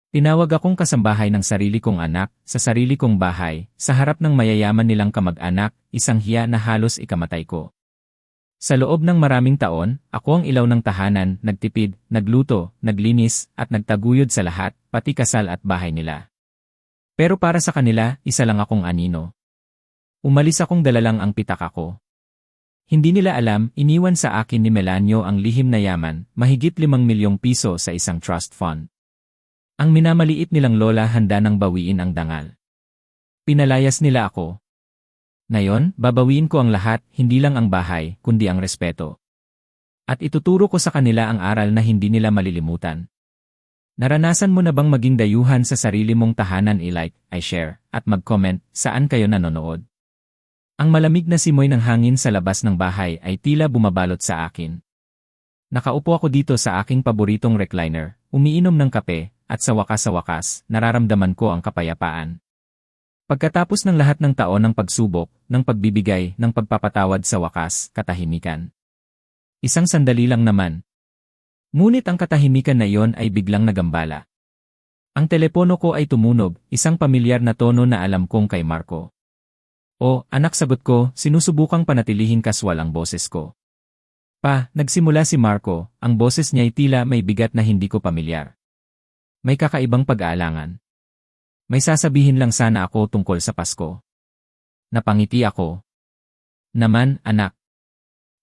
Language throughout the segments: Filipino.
Tinawag akong kasambahay ng sarili kong anak, sa sarili kong bahay, sa harap ng mayayaman nilang kamag-anak, isang hiya na halos ikamatay ko. Sa loob ng maraming taon, ako ang ilaw ng tahanan, nagtipid, nagluto, naglinis, at nagtaguyod sa lahat, pati kasal at bahay nila. Pero para sa kanila, isa lang akong anino. Umalis akong dala lang ang pitaka ko. Hindi nila alam, iniwan sa akin ni Melanio ang lihim na yaman, mahigit 5 milyong piso sa isang trust fund. Ang minamaliit nilang lola handa nang bawiin ang dangal. Pinalayas nila ako. Ngayon, babawiin ko ang lahat, hindi lang ang bahay, kundi ang respeto. At ituturo ko sa kanila ang aral na hindi nila malilimutan. Naranasan mo na bang maging dayuhan sa sarili mong tahanan? I-like, i-share, at mag-comment saan kayo nanonood. Ang malamig na simoy ng hangin sa labas ng bahay ay tila bumabalot sa akin. Nakaupo ako dito sa aking paboritong recliner, umiinom ng kape, at sa wakas, nararamdaman ko ang kapayapaan. Pagkatapos ng lahat ng taon ng pagsubok, ng pagbibigay, ng pagpapatawad sa wakas, katahimikan. Isang sandali lang naman. Ngunit ang katahimikan na iyon ay biglang nagambala. Ang telepono ko ay tumunog, isang pamilyar na tono na alam kong kay Marco. "Oh, anak," sagot ko, sinusubukang panatilihing kaswal ang boses ko. "Pa," nagsimula si Marco, ang boses niya'y tila may bigat na hindi ko pamilyar. May kakaibang pag-aalangan. May sasabihin lang sana ako tungkol sa Pasko. Napangiti ako. "Naman, anak.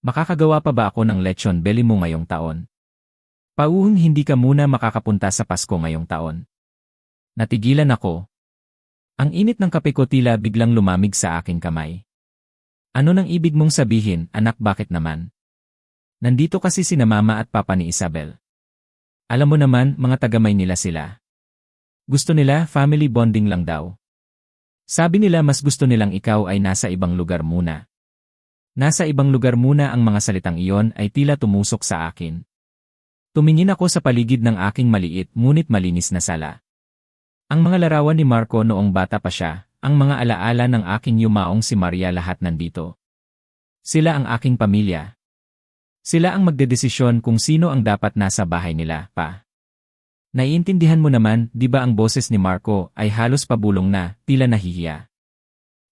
Makakagawa pa ba ako ng lechon belly mo ngayong taon? Pauhong hindi ka muna makakapunta sa Pasko ngayong taon." Natigilan ako. Ang init ng kape ko tila biglang lumamig sa aking kamay. "Ano nang ibig mong sabihin, anak, bakit naman? Nandito kasi sina mama at papa ni Isabel. Alam mo naman, mga tagamay nila sila. Gusto nila family bonding lang daw. Sabi nila mas gusto nilang ikaw ay nasa ibang lugar muna." Nasa ibang lugar muna, ang mga salitang iyon ay tila tumusok sa akin. Tumingin ako sa paligid ng aking maliit ngunit malinis na sala. Ang mga larawan ni Marco noong bata pa siya, ang mga alaala ng aking yumaong si Maria, lahat nandito. Sila ang aking pamilya. Sila ang magdedesisyon kung sino ang dapat nasa bahay nila, pa. Naiintindihan mo naman, di ba? Ang boses ni Marco ay halos pabulong na, tila nahihiya.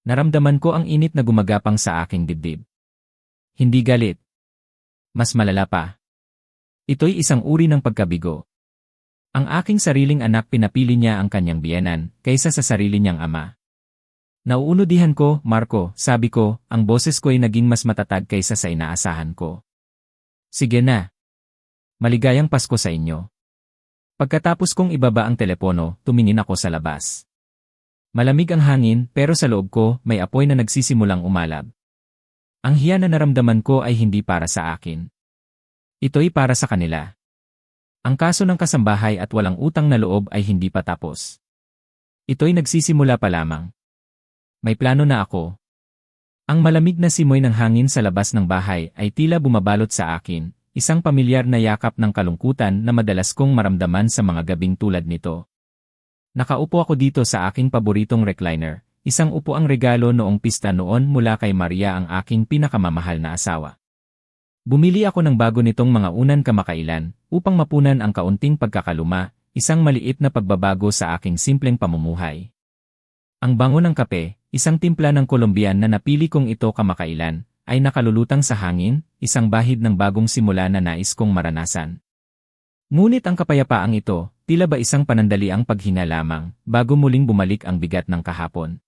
Naramdaman ko ang init na gumagapang sa aking dibdib. Hindi galit. Mas malala pa. Ito'y isang uri ng pagkabigo. Ang aking sariling anak, pinapili niya ang kanyang biyenan kaysa sa sarili niyang ama. Nauunudihan ko, Marco, sabi ko, ang boses ko ay naging mas matatag kaysa sa inaasahan ko. "Sige na. Maligayang Pasko sa inyo." Pagkatapos kong ibaba ang telepono, tumingin ako sa labas. Malamig ang hangin, pero sa loob ko, may apoy na nagsisimulang umalab. Ang hiya na naramdaman ko ay hindi para sa akin. Ito'y para sa kanila. Ang kaso ng kasambahay at walang utang na loob ay hindi pa tapos. Ito'y nagsisimula pa lamang. May plano na ako. Ang malamig na simoy ng hangin sa labas ng bahay ay tila bumabalot sa akin, isang pamilyar na yakap ng kalungkutan na madalas kong maramdaman sa mga gabing tulad nito. Nakaupo ako dito sa aking paboritong recliner, isang upuang regalo noong pista noon mula kay Maria, ang aking pinakamamahal na asawa. Bumili ako ng bago nitong mga unan kamakailan, upang mapunan ang kaunting pagkakaluma, isang maliit na pagbabago sa aking simpleng pamumuhay. Ang bango ng kape, isang timpla ng Colombian na napili kong ito kamakailan, ay nakalulutang sa hangin, isang bahid ng bagong simula na nais kong maranasan. Ngunit ang kapayapaang ito, tila ba isang panandaliang paghina lamang, bago muling bumalik ang bigat ng kahapon.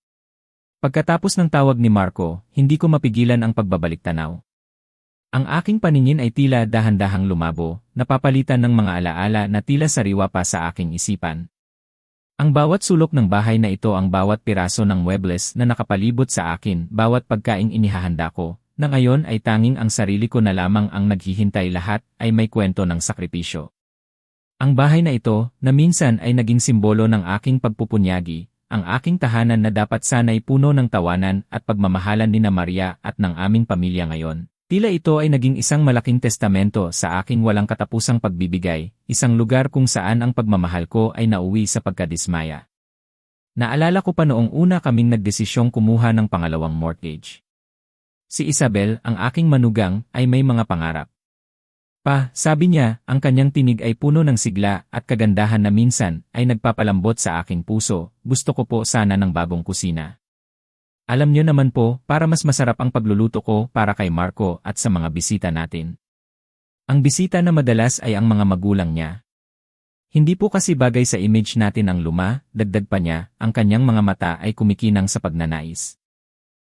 Pagkatapos ng tawag ni Marco, hindi ko mapigilan ang pagbabalik-tanaw. Ang aking paningin ay tila dahan-dahang lumabo, napapalitan ng mga alaala na tila sariwa pa sa aking isipan. Ang bawat sulok ng bahay na ito, ang bawat piraso ng muebles na nakapalibot sa akin, bawat pagkaing inihahanda ko, na ngayon ay tanging ang sarili ko na lamang ang naghihintay, lahat ay may kwento ng sakripisyo. Ang bahay na ito, na minsan ay naging simbolo ng aking pagpupunyagi, ang aking tahanan na dapat sana'y puno ng tawanan at pagmamahalan ni Maria at ng aming pamilya ngayon. Tila ito ay naging isang malaking testamento sa aking walang katapusang pagbibigay, isang lugar kung saan ang pagmamahal ko ay nauwi sa pagkadismaya. Naalala ko pa noong una kaming nagdesisyong kumuha ng pangalawang mortgage. Si Isabel, ang aking manugang, ay may mga pangarap. Pa, sabi niya, ang kanyang tinig ay puno ng sigla at kagandahan na minsan ay nagpapalambot sa aking puso. Gusto ko po sana ng bagong kusina. Alam niyo naman po, para mas masarap ang pagluluto ko para kay Marco at sa mga bisita natin. Ang bisita na madalas ay ang mga magulang niya. Hindi po kasi bagay sa image natin ang luma, dagdag pa niya, ang kanyang mga mata ay kumikinang sa pagnanais.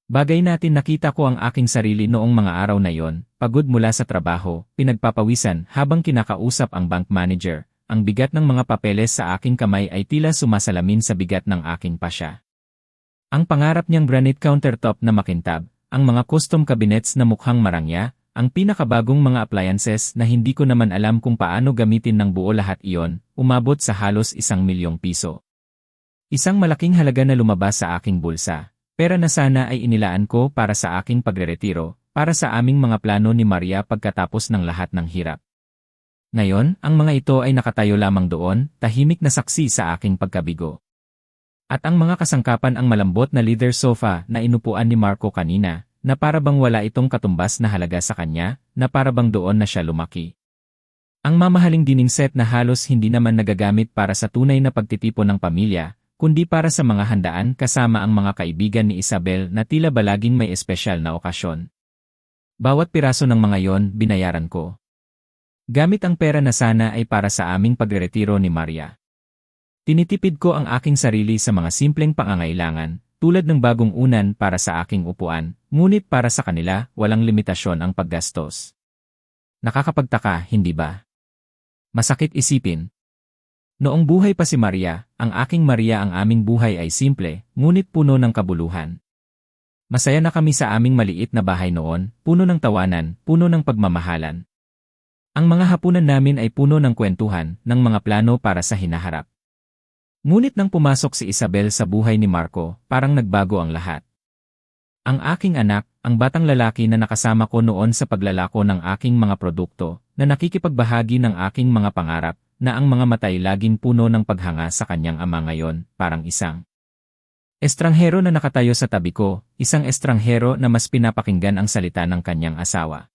Bagay natin nakita ko ang aking sarili noong mga araw na yon, pagod mula sa trabaho, pinagpapawisan habang kinakausap ang bank manager. Ang bigat ng mga papeles sa aking kamay ay tila sumasalamin sa bigat ng aking pasya. Ang pangarap niyang granite countertop na makintab, ang mga custom cabinets na mukhang marangya, ang pinakabagong mga appliances na hindi ko naman alam kung paano gamitin ng buo lahat iyon, umabot sa halos 1,000,000 piso. Isang malaking halaga na lumabas sa aking bulsa. Pera na sana ay inilaan ko para sa aking pagreretiro, para sa aming mga plano ni Maria pagkatapos ng lahat ng hirap. Ngayon, ang mga ito ay nakatayo lamang doon, tahimik na saksi sa aking pagkabigo. At ang mga kasangkapan ang malambot na leather sofa na inupuan ni Marco kanina, na parabang wala itong katumbas na halaga sa kanya, na parabang doon na siya lumaki. Ang mamahaling dining set na halos hindi naman nagagamit para sa tunay na pagtitipon ng pamilya, kundi para sa mga handaan kasama ang mga kaibigan ni Isabel na tila ba laging may espesyal na okasyon. Bawat piraso ng mga yon binayaran ko. Gamit ang pera na sana ay para sa aming pagreretiro ni Maria. Tinitipid ko ang aking sarili sa mga simpleng pangangailangan, tulad ng bagong unan para sa aking upuan, ngunit para sa kanila, walang limitasyon ang paggastos. Nakakapagtaka, hindi ba? Masakit isipin. Noong buhay pa si Maria, ang aking Maria ang aming buhay ay simple, ngunit puno ng kabuluhan. Masaya na kami sa aming maliit na bahay noon, puno ng tawanan, puno ng pagmamahalan. Ang mga hapunan namin ay puno ng kwentuhan, ng mga plano para sa hinaharap. Ngunit nang pumasok si Isabel sa buhay ni Marco, parang nagbago ang lahat. Ang aking anak, ang batang lalaki na nakasama ko noon sa paglalako ng aking mga produkto, na nakikipagbahagi ng aking mga pangarap, na ang mga matay laging puno ng paghanga sa kanyang ama ngayon, parang isang estranghero na nakatayo sa tabi ko, isang estranghero na mas pinapakinggan ang salita ng kanyang asawa.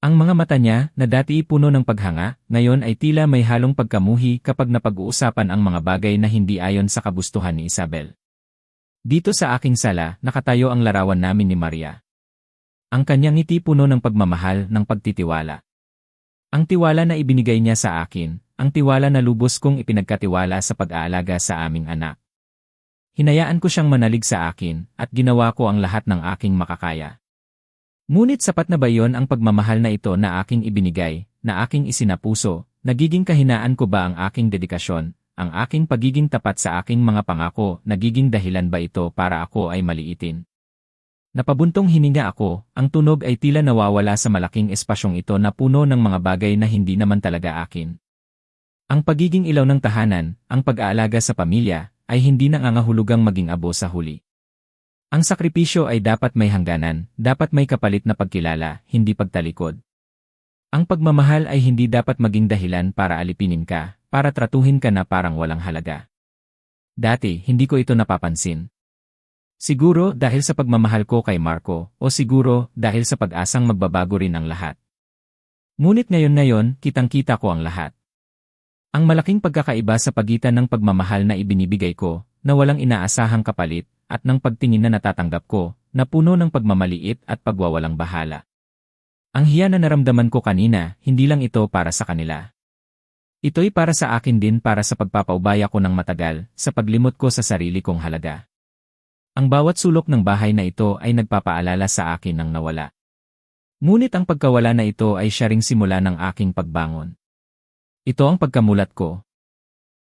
Ang mga mata niya, na dati puno ng paghanga, ngayon ay tila may halong pagkamuhi kapag napag-uusapan ang mga bagay na hindi ayon sa kagustuhan ni Isabel. Dito sa aking sala, nakatayo ang larawan namin ni Maria. Ang kanyang ngiti puno ng pagmamahal, ng pagtitiwala. Ang tiwala na ibinigay niya sa akin, ang tiwala na lubos kong ipinagkatiwala sa pag-aalaga sa aming anak. Hinayaan ko siyang manalig sa akin, at ginawa ko ang lahat ng aking makakaya. Ngunit sapat na ba iyon ang pagmamahal na ito na aking ibinigay, na aking isinapuso, nagiging kahinaan ko ba ang aking dedikasyon, ang aking pagiging tapat sa aking mga pangako, nagiging dahilan ba ito para ako ay maliitin? Napabuntong hininga ako, ang tunog ay tila nawawala sa malaking espasyong ito na puno ng mga bagay na hindi naman talaga akin. Ang pagiging ilaw ng tahanan, ang pag-aalaga sa pamilya, ay hindi nangangahulugang maging abo sa huli. Ang sakripisyo ay dapat may hangganan, dapat may kapalit na pagkilala, hindi pagtalikod. Ang pagmamahal ay hindi dapat maging dahilan para alipinin ka, para tratuhin ka na parang walang halaga. Dati, hindi ko ito napapansin. Siguro dahil sa pagmamahal ko kay Marco, o siguro dahil sa pag-asang magbabago rin ang lahat. Ngunit ngayon, kitang-kita ko ang lahat. Ang malaking pagkakaiba sa pagitan ng pagmamahal na ibinibigay ko, na walang inaasahang kapalit, at ng pagtingin na natatanggap ko, na puno ng pagmamaliit at pagwawalang bahala. Ang hiya na naramdaman ko kanina, hindi lang ito para sa kanila. Ito'y para sa akin din, para sa pagpapaubaya ko ng matagal, sa paglimot ko sa sarili kong halaga. Ang bawat sulok ng bahay na ito ay nagpapaalala sa akin ng nawala. Ngunit ang pagkawala na ito ay siya ring simula ng aking pagbangon. Ito ang pagkamulat ko.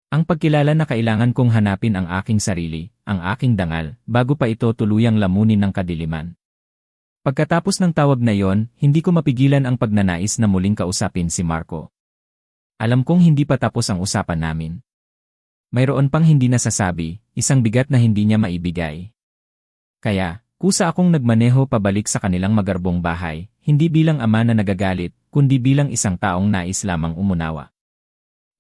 Ang pagkilala na kailangan kong hanapin ang aking sarili, ang aking dangal, bago pa ito tuluyang lamunin ng kadiliman. Pagkatapos ng tawag na yon, hindi ko mapigilan ang pagnanais na muling kausapin si Marco. Alam kong hindi pa tapos ang usapan namin. Mayroon pang hindi nasasabi, isang bigat na hindi niya maibigay. Kaya, kusa akong nagmaneho pabalik sa kanilang magarbong bahay, hindi bilang ama na nagagalit, kundi bilang isang taong nais lamang umunawa.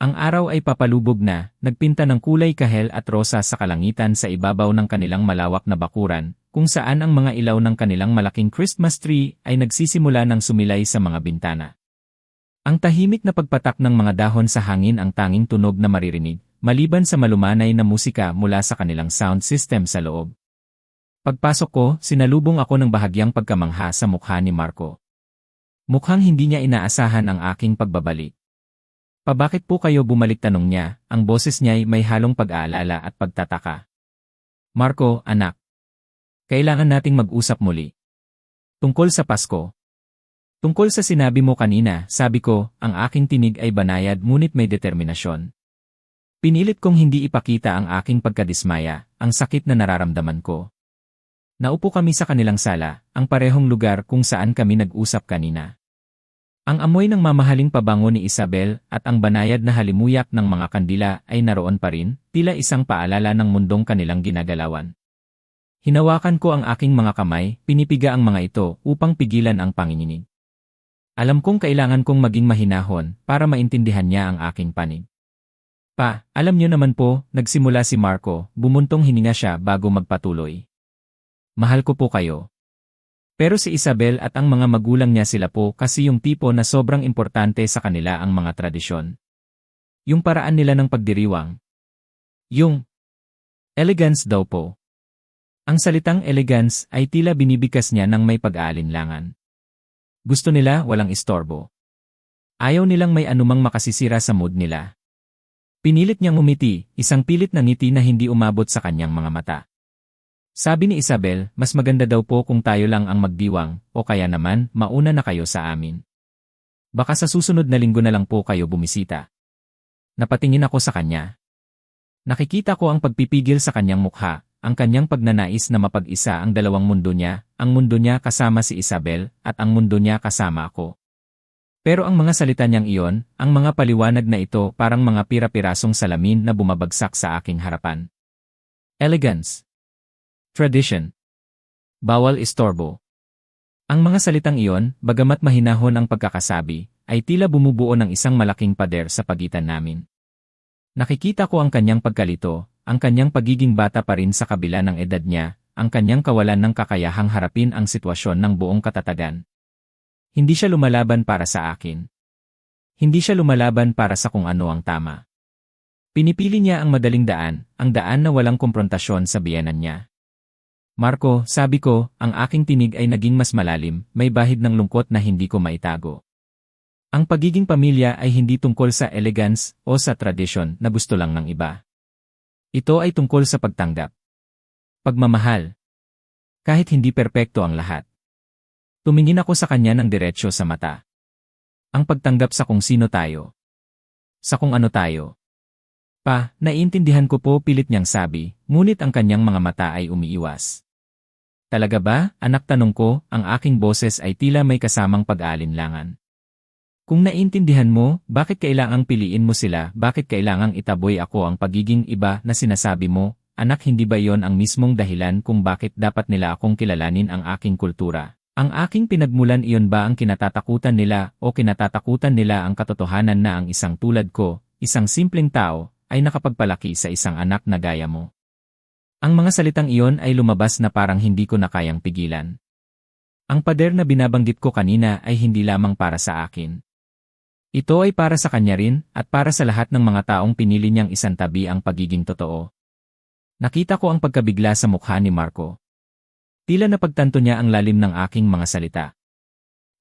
Ang araw ay papalubog na, nagpinta ng kulay kahel at rosa sa kalangitan sa ibabaw ng kanilang malawak na bakuran, kung saan ang mga ilaw ng kanilang malaking Christmas tree ay nagsisimula ng sumilay sa mga bintana. Ang tahimik na pagpatak ng mga dahon sa hangin ang tanging tunog na maririnig, maliban sa malumanay na musika mula sa kanilang sound system sa loob. Pagpasok ko, sinalubong ako ng bahagyang pagkamangha sa mukha ni Marco. Mukhang hindi niya inaasahan ang aking pagbabalik. Bakit po kayo bumalik, tanong niya, ang boses niya'y may halong pag-aalala at pagtataka. Marco, anak. Kailangan nating mag-usap muli. Tungkol sa Pasko. Tungkol sa sinabi mo kanina, sabi ko, ang aking tinig ay banayad ngunit may determinasyon. Pinilit kong hindi ipakita ang aking pagkadismaya, ang sakit na nararamdaman ko. Naupo kami sa kanilang sala, ang parehong lugar kung saan kami nag-usap kanina. Ang amoy ng mamahaling pabango ni Isabel at ang banayad na halimuyak ng mga kandila ay naroon pa rin, tila isang paalala ng mundong kanilang ginagalawan. Hinawakan ko ang aking mga kamay, pinipiga ang mga ito upang pigilan ang panginginig. Alam kong kailangan kong maging mahinahon para maintindihan niya ang aking panig. Pa, alam niyo naman po, nagsimula si Marco, bumuntong hininga siya bago magpatuloy. Mahal ko po kayo. Pero si Isabel at ang mga magulang niya, sila po kasi yung tipo na sobrang importante sa kanila ang mga tradisyon. Yung paraan nila ng pagdiriwang. Yung elegance daw po. Ang salitang elegance ay tila binibigkas niya ng may pag-aalinlangan. Gusto nila walang istorbo. Ayaw nilang may anumang makasisira sa mood nila. Pinilit niyang umiti, isang pilit na ngiti na hindi umabot sa kanyang mga mata. Sabi ni Isabel, mas maganda daw po kung tayo lang ang magdiwang, o kaya naman, mauna na kayo sa amin. Baka sa susunod na linggo na lang po kayo bumisita. Napatingin ako sa kanya. Nakikita ko ang pagpipigil sa kanyang mukha, ang kanyang pagnanais na mapag-isa ang dalawang mundo niya, ang mundo niya kasama si Isabel, at ang mundo niya kasama ako. Pero ang mga salita niyang iyon, ang mga paliwanag na ito parang mga pira-pirasong salamin na bumabagsak sa aking harapan. Elegance. Tradition. Bawal istorbo. Ang mga salitang iyon, bagamat mahinahon ang pagkakasabi, ay tila bumubuo ng isang malaking pader sa pagitan namin. Nakikita ko ang kanyang pagkalito, ang kanyang pagiging bata pa rin sa kabila ng edad niya, ang kanyang kawalan ng kakayahang harapin ang sitwasyon ng buong katatagan. Hindi siya lumalaban para sa akin. Hindi siya lumalaban para sa kung ano ang tama. Pinipili niya ang madaling daan, ang daan na walang komprontasyon sa biyenan niya. Marco, sabi ko, ang aking tinig ay naging mas malalim, may bahid ng lungkot na hindi ko maitago. Ang pagiging pamilya ay hindi tungkol sa elegance o sa tradisyon na gusto lang ng iba. Ito ay tungkol sa pagtanggap. Pagmamahal. Kahit hindi perpekto ang lahat. Tumingin ako sa kanya ng diretsyo sa mata. Ang pagtanggap sa kung sino tayo. Sa kung ano tayo. Pa, naiintindihan ko po, pilit niyang sabi, ngunit ang kanyang mga mata ay umiiwas. Talaga ba, anak, tanong ko, ang aking boses ay tila may kasamang pag-aalinlangan. Kung naiintindihan mo, bakit kailangang piliin mo sila, bakit kailangang itaboy ako ang pagiging iba na sinasabi mo, anak, hindi ba iyon ang mismong dahilan kung bakit dapat nila akong kilalanin ang aking kultura? Ang aking pinagmulan, iyon ba ang kinatatakutan nila o kinatatakutan nila ang katotohanan na ang isang tulad ko, isang simpleng tao, ay nakapagpalaki sa isang anak na gaya mo? Ang mga salitang iyon ay lumabas na parang hindi ko na kayang pigilan. Ang pader na binabanggit ko kanina ay hindi lamang para sa akin. Ito ay para sa kanya rin at para sa lahat ng mga taong pinili niyang isantabi ang pagiging totoo. Nakita ko ang pagkabigla sa mukha ni Marco. Tila napagtanto niya ang lalim ng aking mga salita.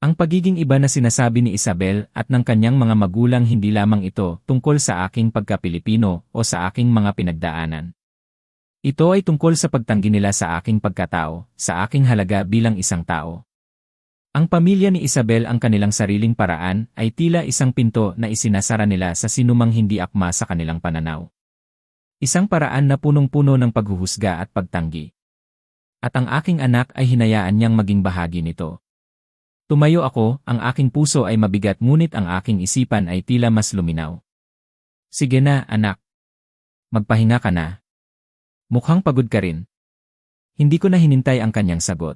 Ang pagiging iba na sinasabi ni Isabel at ng kanyang mga magulang, hindi lamang ito tungkol sa aking pagka-Pilipino o sa aking mga pinagdaanan. Ito ay tungkol sa pagtanggi nila sa aking pagkatao, sa aking halaga bilang isang tao. Ang pamilya ni Isabel, ang kanilang sariling paraan, ay tila isang pinto na isinasara nila sa sinumang hindi akma sa kanilang pananaw. Isang paraan na punong-puno ng paghuhusga at pagtanggi. At ang aking anak ay hinayaan niyang maging bahagi nito. Tumayo ako, ang aking puso ay mabigat ngunit ang aking isipan ay tila mas luminaw. Sige na, anak. Magpahinga ka na. Mukhang pagod ka rin. Hindi ko na hinintay ang kanyang sagot.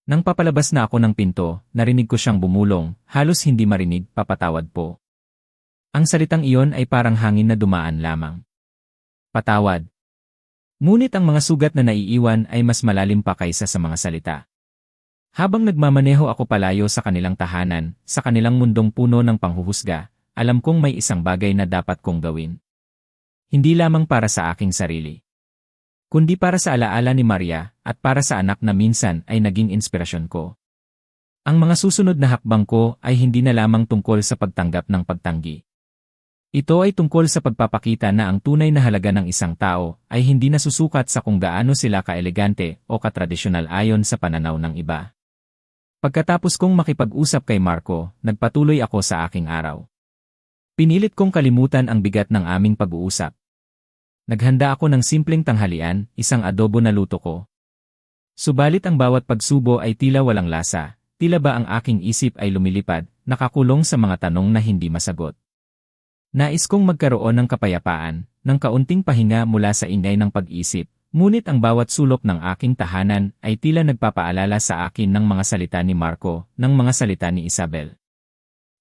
Nang papalabas na ako ng pinto, narinig ko siyang bumulong, halos hindi marinig, papatawad po. Ang salitang iyon ay parang hangin na dumaan lamang. Patawad. Ngunit ang mga sugat na naiiwan ay mas malalim pa kaysa sa mga salita. Habang nagmamaneho ako palayo sa kanilang tahanan, sa kanilang mundong puno ng panghuhusga, alam kong may isang bagay na dapat kong gawin. Hindi lamang para sa aking sarili, kundi para sa alaala ni Maria at para sa anak na minsan ay naging inspirasyon ko. Ang mga susunod na hakbang ko ay hindi na lamang tungkol sa pagtanggap ng pagtanggi. Ito ay tungkol sa pagpapakita na ang tunay na halaga ng isang tao ay hindi nasusukat sa kung gaano sila kaelegante o katradisyonal ayon sa pananaw ng iba. Pagkatapos kong makipag-usap kay Marco, nagpatuloy ako sa aking araw. Pinilit kong kalimutan ang bigat ng aming pag-uusap. Naghanda ako ng simpleng tanghalian, isang adobo na luto ko. Subalit ang bawat pagsubo ay tila walang lasa, tila ba ang aking isip ay lumilipad, nakakulong sa mga tanong na hindi masagot. Nais kong magkaroon ng kapayapaan, ng kaunting pahinga mula sa ingay ng pag-isip, ngunit ang bawat sulok ng aking tahanan ay tila nagpapaalala sa akin ng mga salita ni Marco, ng mga salita ni Isabel.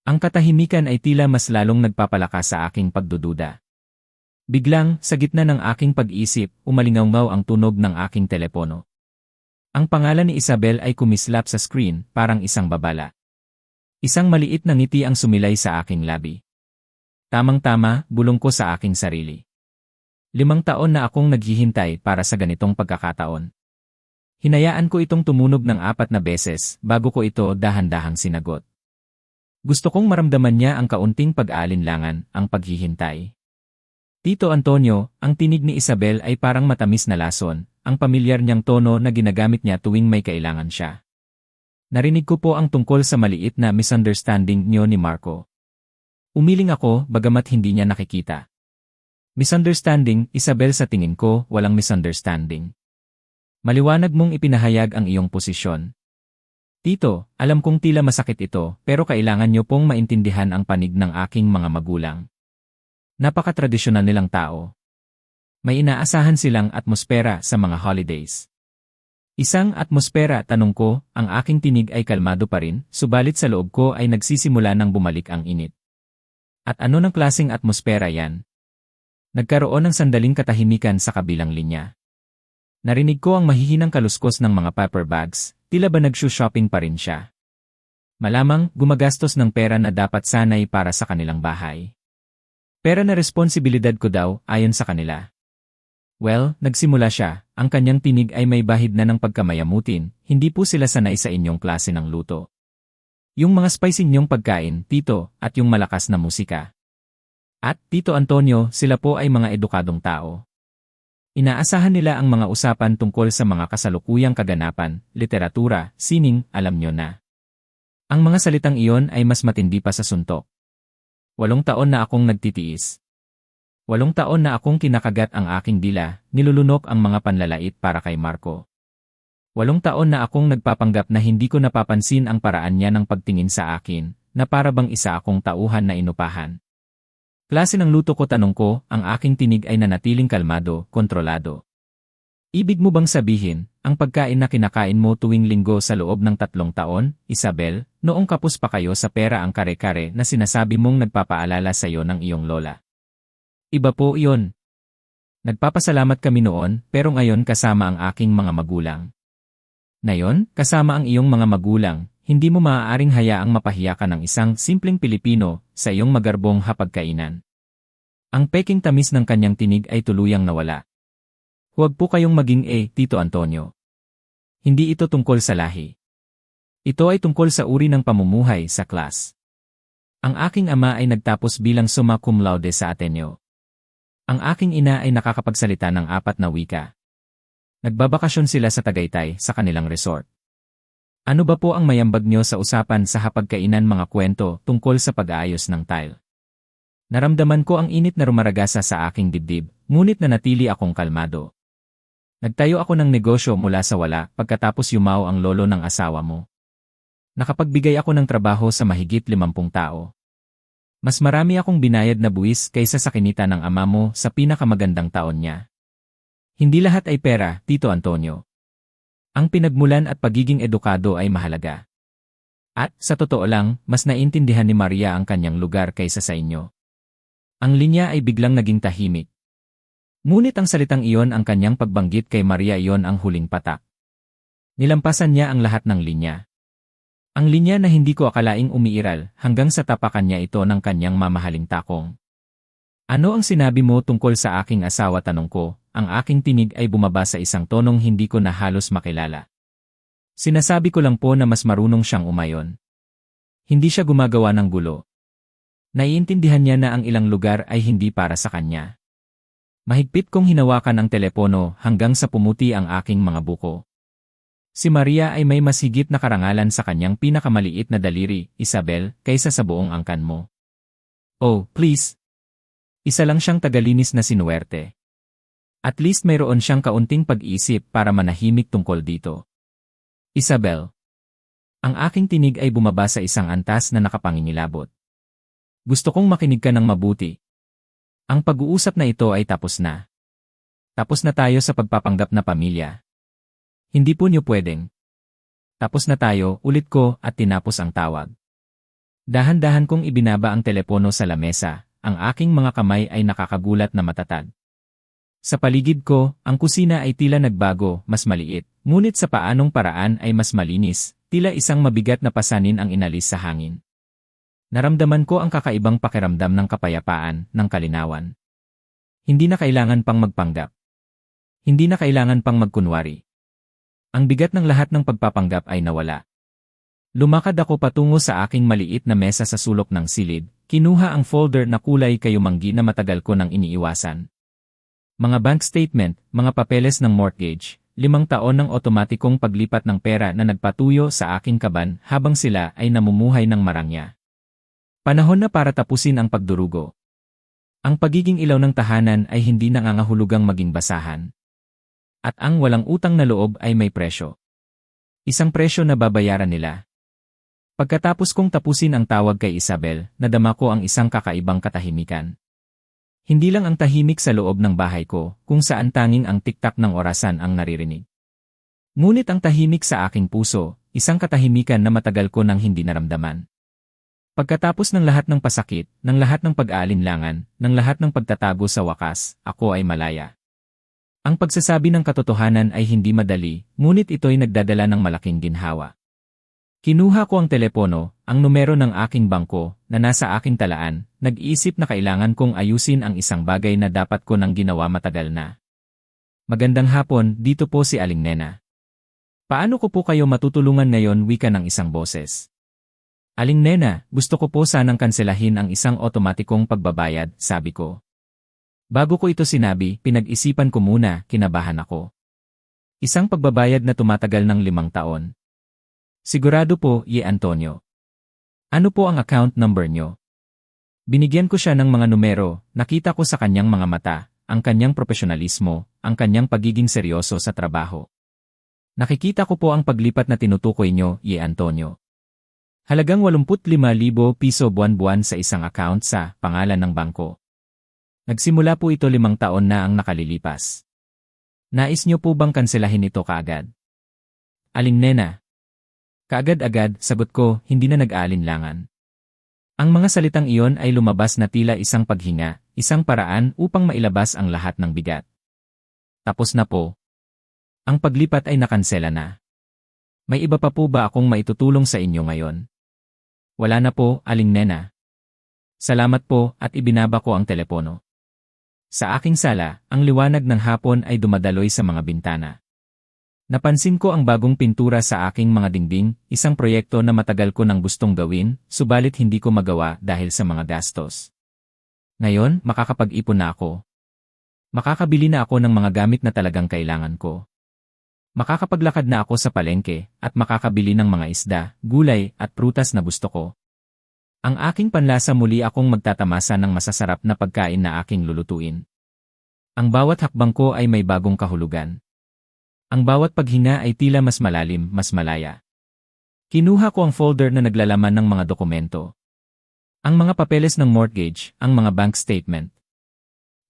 Ang katahimikan ay tila mas lalong nagpapalakas sa aking pagdududa. Biglang, sa gitna ng aking pag-isip, umalingaw ang tunog ng aking telepono. Ang pangalan ni Isabel ay kumislap sa screen, parang isang babala. Isang maliit na ngiti ang sumilay sa aking labi. Tamang-tama, bulong ko sa aking sarili. 5 taon na akong naghihintay para sa ganitong pagkakataon. Hinayaan ko itong tumunog ng 4 na beses bago ko ito dahan-dahang sinagot. Gusto kong maramdaman niya ang kaunting pag-aalinlangan, ang paghihintay. Tito Antonio, ang tinig ni Isabel ay parang matamis na lason, ang pamilyar niyang tono na ginagamit niya tuwing may kailangan siya. Narinig ko po ang tungkol sa maliit na misunderstanding niyo ni Marco. Umiling ako, bagamat hindi niya nakikita. Misunderstanding, Isabel, sa tingin ko, walang misunderstanding. Maliwanag mong ipinahayag ang iyong posisyon. Tito, alam kong tila masakit ito, pero kailangan niyo pong maintindihan ang panig ng aking mga magulang. Napaka-tradisyonal nilang tao. May inaasahan silang atmosfera sa mga holidays. Isang atmosfera, tanong ko, ang aking tinig ay kalmado pa rin, subalit sa loob ko ay nagsisimula ng bumalik ang init. At ano ng klaseng atmosfera yan? Nagkaroon ng sandaling katahimikan sa kabilang linya. Narinig ko ang mahihinang kaluskos ng mga paper bags, tila ba nag-shopping pa rin siya. Malamang, gumagastos ng pera na dapat sanay para sa kanilang bahay. Pera na responsibilidad ko daw, ayon sa kanila. Well, nagsimula siya, ang kanyang tinig ay may bahid na ng pagkamayamutin, hindi po sila sanay sa inyong klase ng luto. Yung mga spicy ninyong pagkain, Tito, at yung malakas na musika. At, Tito Antonio, sila po ay mga edukadong tao. Inaasahan nila ang mga usapan tungkol sa mga kasalukuyang kaganapan, literatura, sining, alam nyo na. Ang mga salitang iyon ay mas matindi pa sa suntok. 8 taon na akong nagtitiis. 8 taon na akong kinakagat ang aking dila, nilulunok ang mga panlalait para kay Marco. 8 taon na akong nagpapanggap na hindi ko napapansin ang paraan niya ng pagtingin sa akin, na para bang isa akong tauhan na inupahan. Klase ng luto ko, tanong ko, ang aking tinig ay nanatiling kalmado, kontrolado. Ibig mo bang sabihin, ang pagkain na kinakain mo tuwing linggo sa loob ng 3 taon, Isabel, noong kapos pa kayo sa pera ang kare-kare na sinasabi mong nagpapaalala sa iyo ng iyong lola? Iba po iyon. Nagpapasalamat kami noon, pero ngayon kasama ang aking mga magulang. Ngayon, kasama ang iyong mga magulang, hindi mo maaaring hayaang mapahiya ka ng isang simpleng Pilipino sa iyong magarbong hapagkainan. Ang peking tamis ng kanyang tinig ay tuluyang nawala. Huwag po kayong maging Tito Antonio. Hindi ito tungkol sa lahi. Ito ay tungkol sa uri ng pamumuhay sa klas. Ang aking ama ay nagtapos bilang summa cum laude sa Ateneo. Ang aking ina ay nakakapagsalita ng 4 na wika. Nagbabakasyon sila sa Tagaytay sa kanilang resort. Ano ba po ang mayambag nyo sa usapan sa hapagkainan, mga kwento tungkol sa pag-aayos ng tile? Naramdaman ko ang init na rumaragasa sa aking dibdib, ngunit nanatili akong kalmado. Nagtayo ako ng negosyo mula sa wala pagkatapos yumaw ang lolo ng asawa mo. Nakapagbigay ako ng trabaho sa mahigit 50 tao. Mas marami akong binayad na buwis kaysa sa kinita ng ama mo sa pinakamagandang taon niya. Hindi lahat ay pera, Tito Antonio. Ang pinagmulan at pagiging edukado ay mahalaga. At, sa totoo lang, mas naintindihan ni Maria ang kanyang lugar kaysa sa inyo. Ang linya ay biglang naging tahimik. Ngunit ang salitang iyon, ang kanyang pagbanggit kay Maria, iyon ang huling patak. Nilampasan niya ang lahat ng linya. Ang linya na hindi ko akalaing umiiral hanggang sa tapakan niya ito ng kanyang mamahaling takong. Ano ang sinabi mo tungkol sa aking asawa, tanong ko, ang aking tinig ay bumaba sa isang tonong hindi ko na halos makilala. Sinasabi ko lang po na mas marunong siyang umayon. Hindi siya gumagawa ng gulo. Naiintindihan niya na ang ilang lugar ay hindi para sa kanya. Mahigpit kong hinawakan ang telepono hanggang sa pumuti ang aking mga buko. Si Maria ay may mas higit na karangalan sa kanyang pinakamaliit na daliri, Isabel, kaysa sa buong angkan mo. Oh, please. Isa lang siyang tagalinis na sinuwerte. At least mayroon siyang kaunting pag-iisip para manahimik tungkol dito. Isabel. Ang aking tinig ay bumaba sa isang antas na nakapangingilabot. Gusto kong makinig ka ng mabuti. Ang pag-uusap na ito ay tapos na. Tapos na tayo sa pagpapanggap na pamilya. Hindi po niyo pwedeng. Tapos na tayo, ulit ko, at tinapos ang tawag. Dahan-dahan kong ibinaba ang telepono sa lamesa, ang aking mga kamay ay nakakagulat na matatag. Sa paligid ko, ang kusina ay tila nagbago, mas maliit, ngunit sa paanong paraan ay mas malinis, tila isang mabigat na pasanin ang inalis sa hangin. Naramdaman ko ang kakaibang pakiramdam ng kapayapaan, ng kalinawan. Hindi na kailangan pang magpanggap. Hindi na kailangan pang magkunwari. Ang bigat ng lahat ng pagpapanggap ay nawala. Lumakad ako patungo sa aking maliit na mesa sa sulok ng silid, kinuha ang folder na kulay kayumanggi na matagal ko nang iniiwasan. Mga bank statement, mga papeles ng mortgage, 5 taon ng otomatikong paglipat ng pera na nagpatuyo sa aking kaban habang sila ay namumuhay ng marangya. Panahon na para tapusin ang pagdurugo. Ang pagiging ilaw ng tahanan ay hindi nangangahulugang maging basahan. At ang walang utang na loob ay may presyo. Isang presyo na babayaran nila. Pagkatapos kong tapusin ang tawag kay Isabel, nadama ko ang isang kakaibang katahimikan. Hindi lang ang tahimik sa loob ng bahay ko, kung saan tanging ang tiktak ng orasan ang naririnig. Ngunit ang tahimik sa aking puso, isang katahimikan na matagal ko nang hindi naramdaman. Pagkatapos ng lahat ng pasakit, ng lahat ng pag-aalinlangan, ng lahat ng pagtatago sa wakas, ako ay malaya. Ang pagsasabi ng katotohanan ay hindi madali, ngunit ito'y nagdadala ng malaking ginhawa. Kinuha ko ang telepono, ang numero ng aking bangko, na nasa aking talaan, nag-iisip na kailangan kong ayusin ang isang bagay na dapat ko nang ginawa matagal na. Magandang hapon, dito po si Aling Nena. Paano ko po kayo matutulungan ngayon, wika ng isang boses. Aling Nena, gusto ko po sanang kanselahin ang isang otomatikong pagbabayad, sabi ko. Bago ko ito sinabi, pinag-isipan ko muna, kinabahan ako. Isang pagbabayad na tumatagal ng 5 taon. Sigurado po, Ye Antonio. Ano po ang account number nyo? Binigyan ko siya ng mga numero, nakita ko sa kanyang mga mata, ang kanyang profesionalismo, ang kanyang pagiging seryoso sa trabaho. Nakikita ko po ang paglipat na tinutukoy nyo, Ye Antonio. Halagang 85,000 piso buwan-buwan sa isang account sa pangalan ng bangko. Nagsimula po ito 5 taon na ang nakalilipas. Nais niyo po bang kanselahin ito kaagad? Aling Nena. Kaagad-agad, sagot ko, hindi na nag-aalinlangan. Ang mga salitang iyon ay lumabas na tila isang paghinga, isang paraan upang mailabas ang lahat ng bigat. Tapos na po. Ang paglipat ay nakansela na. May iba pa po ba akong maitutulong sa inyo ngayon? Wala na po, Aling Nena. Salamat po, at ibinaba ko ang telepono. Sa aking sala, ang liwanag ng hapon ay dumadaloy sa mga bintana. Napansin ko ang bagong pintura sa aking mga dingding, isang proyekto na matagal ko nang gustong gawin, subalit hindi ko magawa dahil sa mga gastos. Ngayon, makakapag-ipon na ako. Makakabili na ako ng mga gamit na talagang kailangan ko. Makakapaglakad na ako sa palengke, at makakabili ng mga isda, gulay, at prutas na gusto ko. Ang aking panlasa muli akong magtatamasa ng masasarap na pagkain na aking lulutuin. Ang bawat hakbang ko ay may bagong kahulugan. Ang bawat paghinga ay tila mas malalim, mas malaya. Kinuha ko ang folder na naglalaman ng mga dokumento. Ang mga papeles ng mortgage, ang mga bank statement.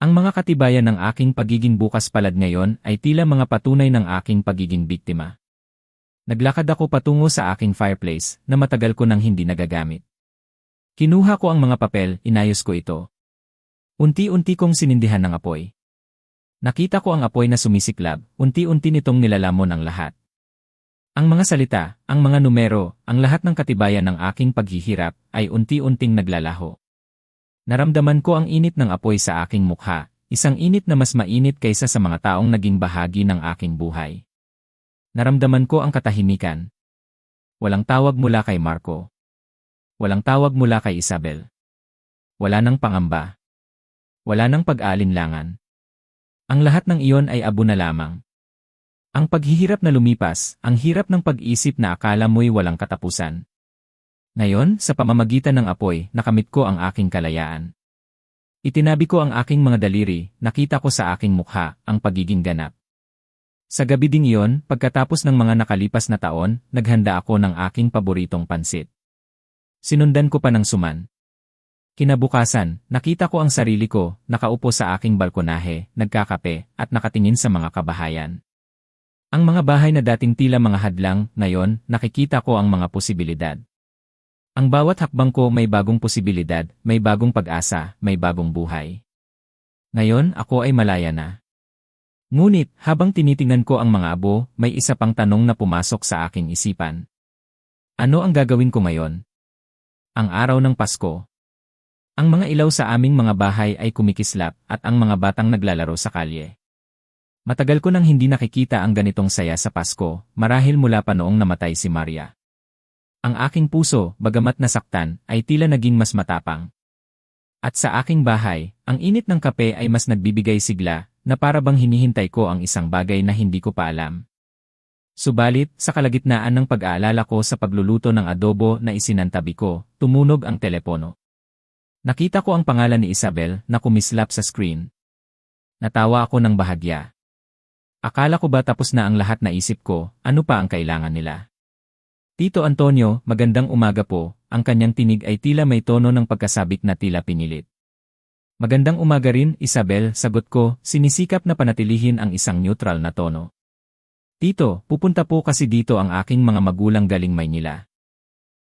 Ang mga katibayan ng aking pagiging bukas palad ngayon ay tila mga patunay ng aking pagiging biktima. Naglakad ako patungo sa aking fireplace na matagal ko nang hindi nagagamit. Kinuha ko ang mga papel, inayos ko ito. Unti-unti kong sinindihan ng apoy. Nakita ko ang apoy na sumisiklab, unti-unti nitong nilalamon ang lahat. Ang mga salita, ang mga numero, ang lahat ng katibayan ng aking paghihirap ay unti-unting naglalaho. Naramdaman ko ang init ng apoy sa aking mukha, isang init na mas mainit kaysa sa mga taong naging bahagi ng aking buhay. Naramdaman ko ang katahimikan. Walang tawag mula kay Marco. Walang tawag mula kay Isabel. Wala nang pangamba. Wala nang pag-aalinlangan. Ang lahat ng iyon ay abo na lamang. Ang paghihirap na lumipas, ang hirap ng pag-isip na akala mo'y walang katapusan. Ngayon, sa pamamagitan ng apoy, nakamit ko ang aking kalayaan. Itinabi ko ang aking mga daliri, nakita ko sa aking mukha, ang pagiging ganap. Sa gabi ding iyon, pagkatapos ng mga nakalipas na taon, naghanda ako ng aking paboritong pansit. Sinundan ko pa ng suman. Kinabukasan, nakita ko ang sarili ko, nakaupo sa aking balkonahe, nagkakape, at nakatingin sa mga kabahayan. Ang mga bahay na dating tila mga hadlang, ngayon, nakikita ko ang mga posibilidad. Ang bawat hakbang ko may bagong posibilidad, may bagong pag-asa, may bagong buhay. Ngayon, ako ay malaya na. Ngunit, habang tinitingnan ko ang mga abo, may isa pang tanong na pumasok sa aking isipan. Ano ang gagawin ko ngayon? Ang araw ng Pasko. Ang mga ilaw sa aming mga bahay ay kumikislap at ang mga batang naglalaro sa kalye. Matagal ko nang hindi nakikita ang ganitong saya sa Pasko, marahil mula pa noong namatay si Maria. Ang aking puso, bagamat nasaktan, ay tila naging mas matapang. At sa aking bahay, ang init ng kape ay mas nagbibigay sigla, na para bang hinihintay ko ang isang bagay na hindi ko pa alam. Subalit, sa kalagitnaan ng pag-aalala ko sa pagluluto ng adobo na isinantabi ko, tumunog ang telepono. Nakita ko ang pangalan ni Isabel na kumislap sa screen. Natawa ako ng bahagya. Akala ko ba tapos na ang lahat na isip ko, ano pa ang kailangan nila? Tito Antonio, magandang umaga po, ang kanyang tinig ay tila may tono ng pagkasabik na tila pinilit. Magandang umaga rin, Isabel, sagot ko, sinisikap na panatilihin ang isang neutral na tono. Tito, pupunta po kasi dito ang aking mga magulang galing Maynila.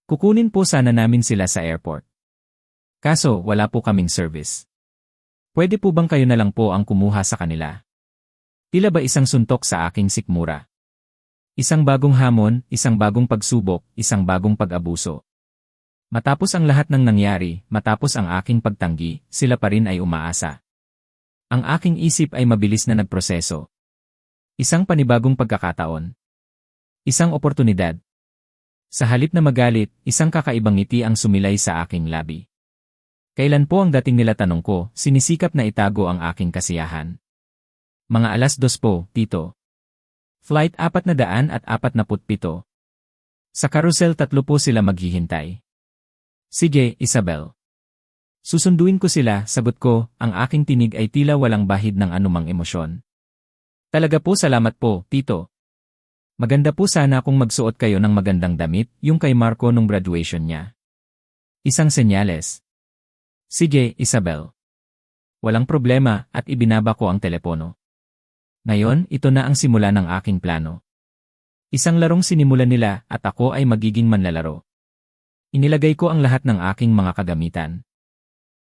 Kukunin po sana namin sila sa airport. Kaso, wala po kaming service. Pwede po bang kayo na lang po ang kumuha sa kanila? Tila ba isang suntok sa aking sikmura? Isang bagong hamon, isang bagong pagsubok, isang bagong pag-abuso. Matapos ang lahat ng nangyari, matapos ang aking pagtanggi, sila pa rin ay umaasa. Ang aking isip ay mabilis na nagproseso. Isang panibagong pagkakataon. Isang oportunidad. Sa halip na magalit, isang kakaibang ngiti ang sumilay sa aking labi. Kailan po ang dating nila tanong ko, sinisikap na itago ang aking kasiyahan. Mga 2:00 po, Tito. Flight 447. Sa carousel 3 po sila maghihintay. Sige, Isabel. Susunduin ko sila, sagot ko, ang aking tinig ay tila walang bahid ng anumang emosyon. Talaga po salamat po, Tito. Maganda po sana kung magsuot kayo ng magandang damit, yung kay Marco nung graduation niya. Isang senyales. Sige, Isabel. Walang problema at ibinaba ko ang telepono. Ngayon, ito na ang simula ng aking plano. Isang larong sinimulan nila at ako ay magiging manlalaro. Inilagay ko ang lahat ng aking mga kagamitan.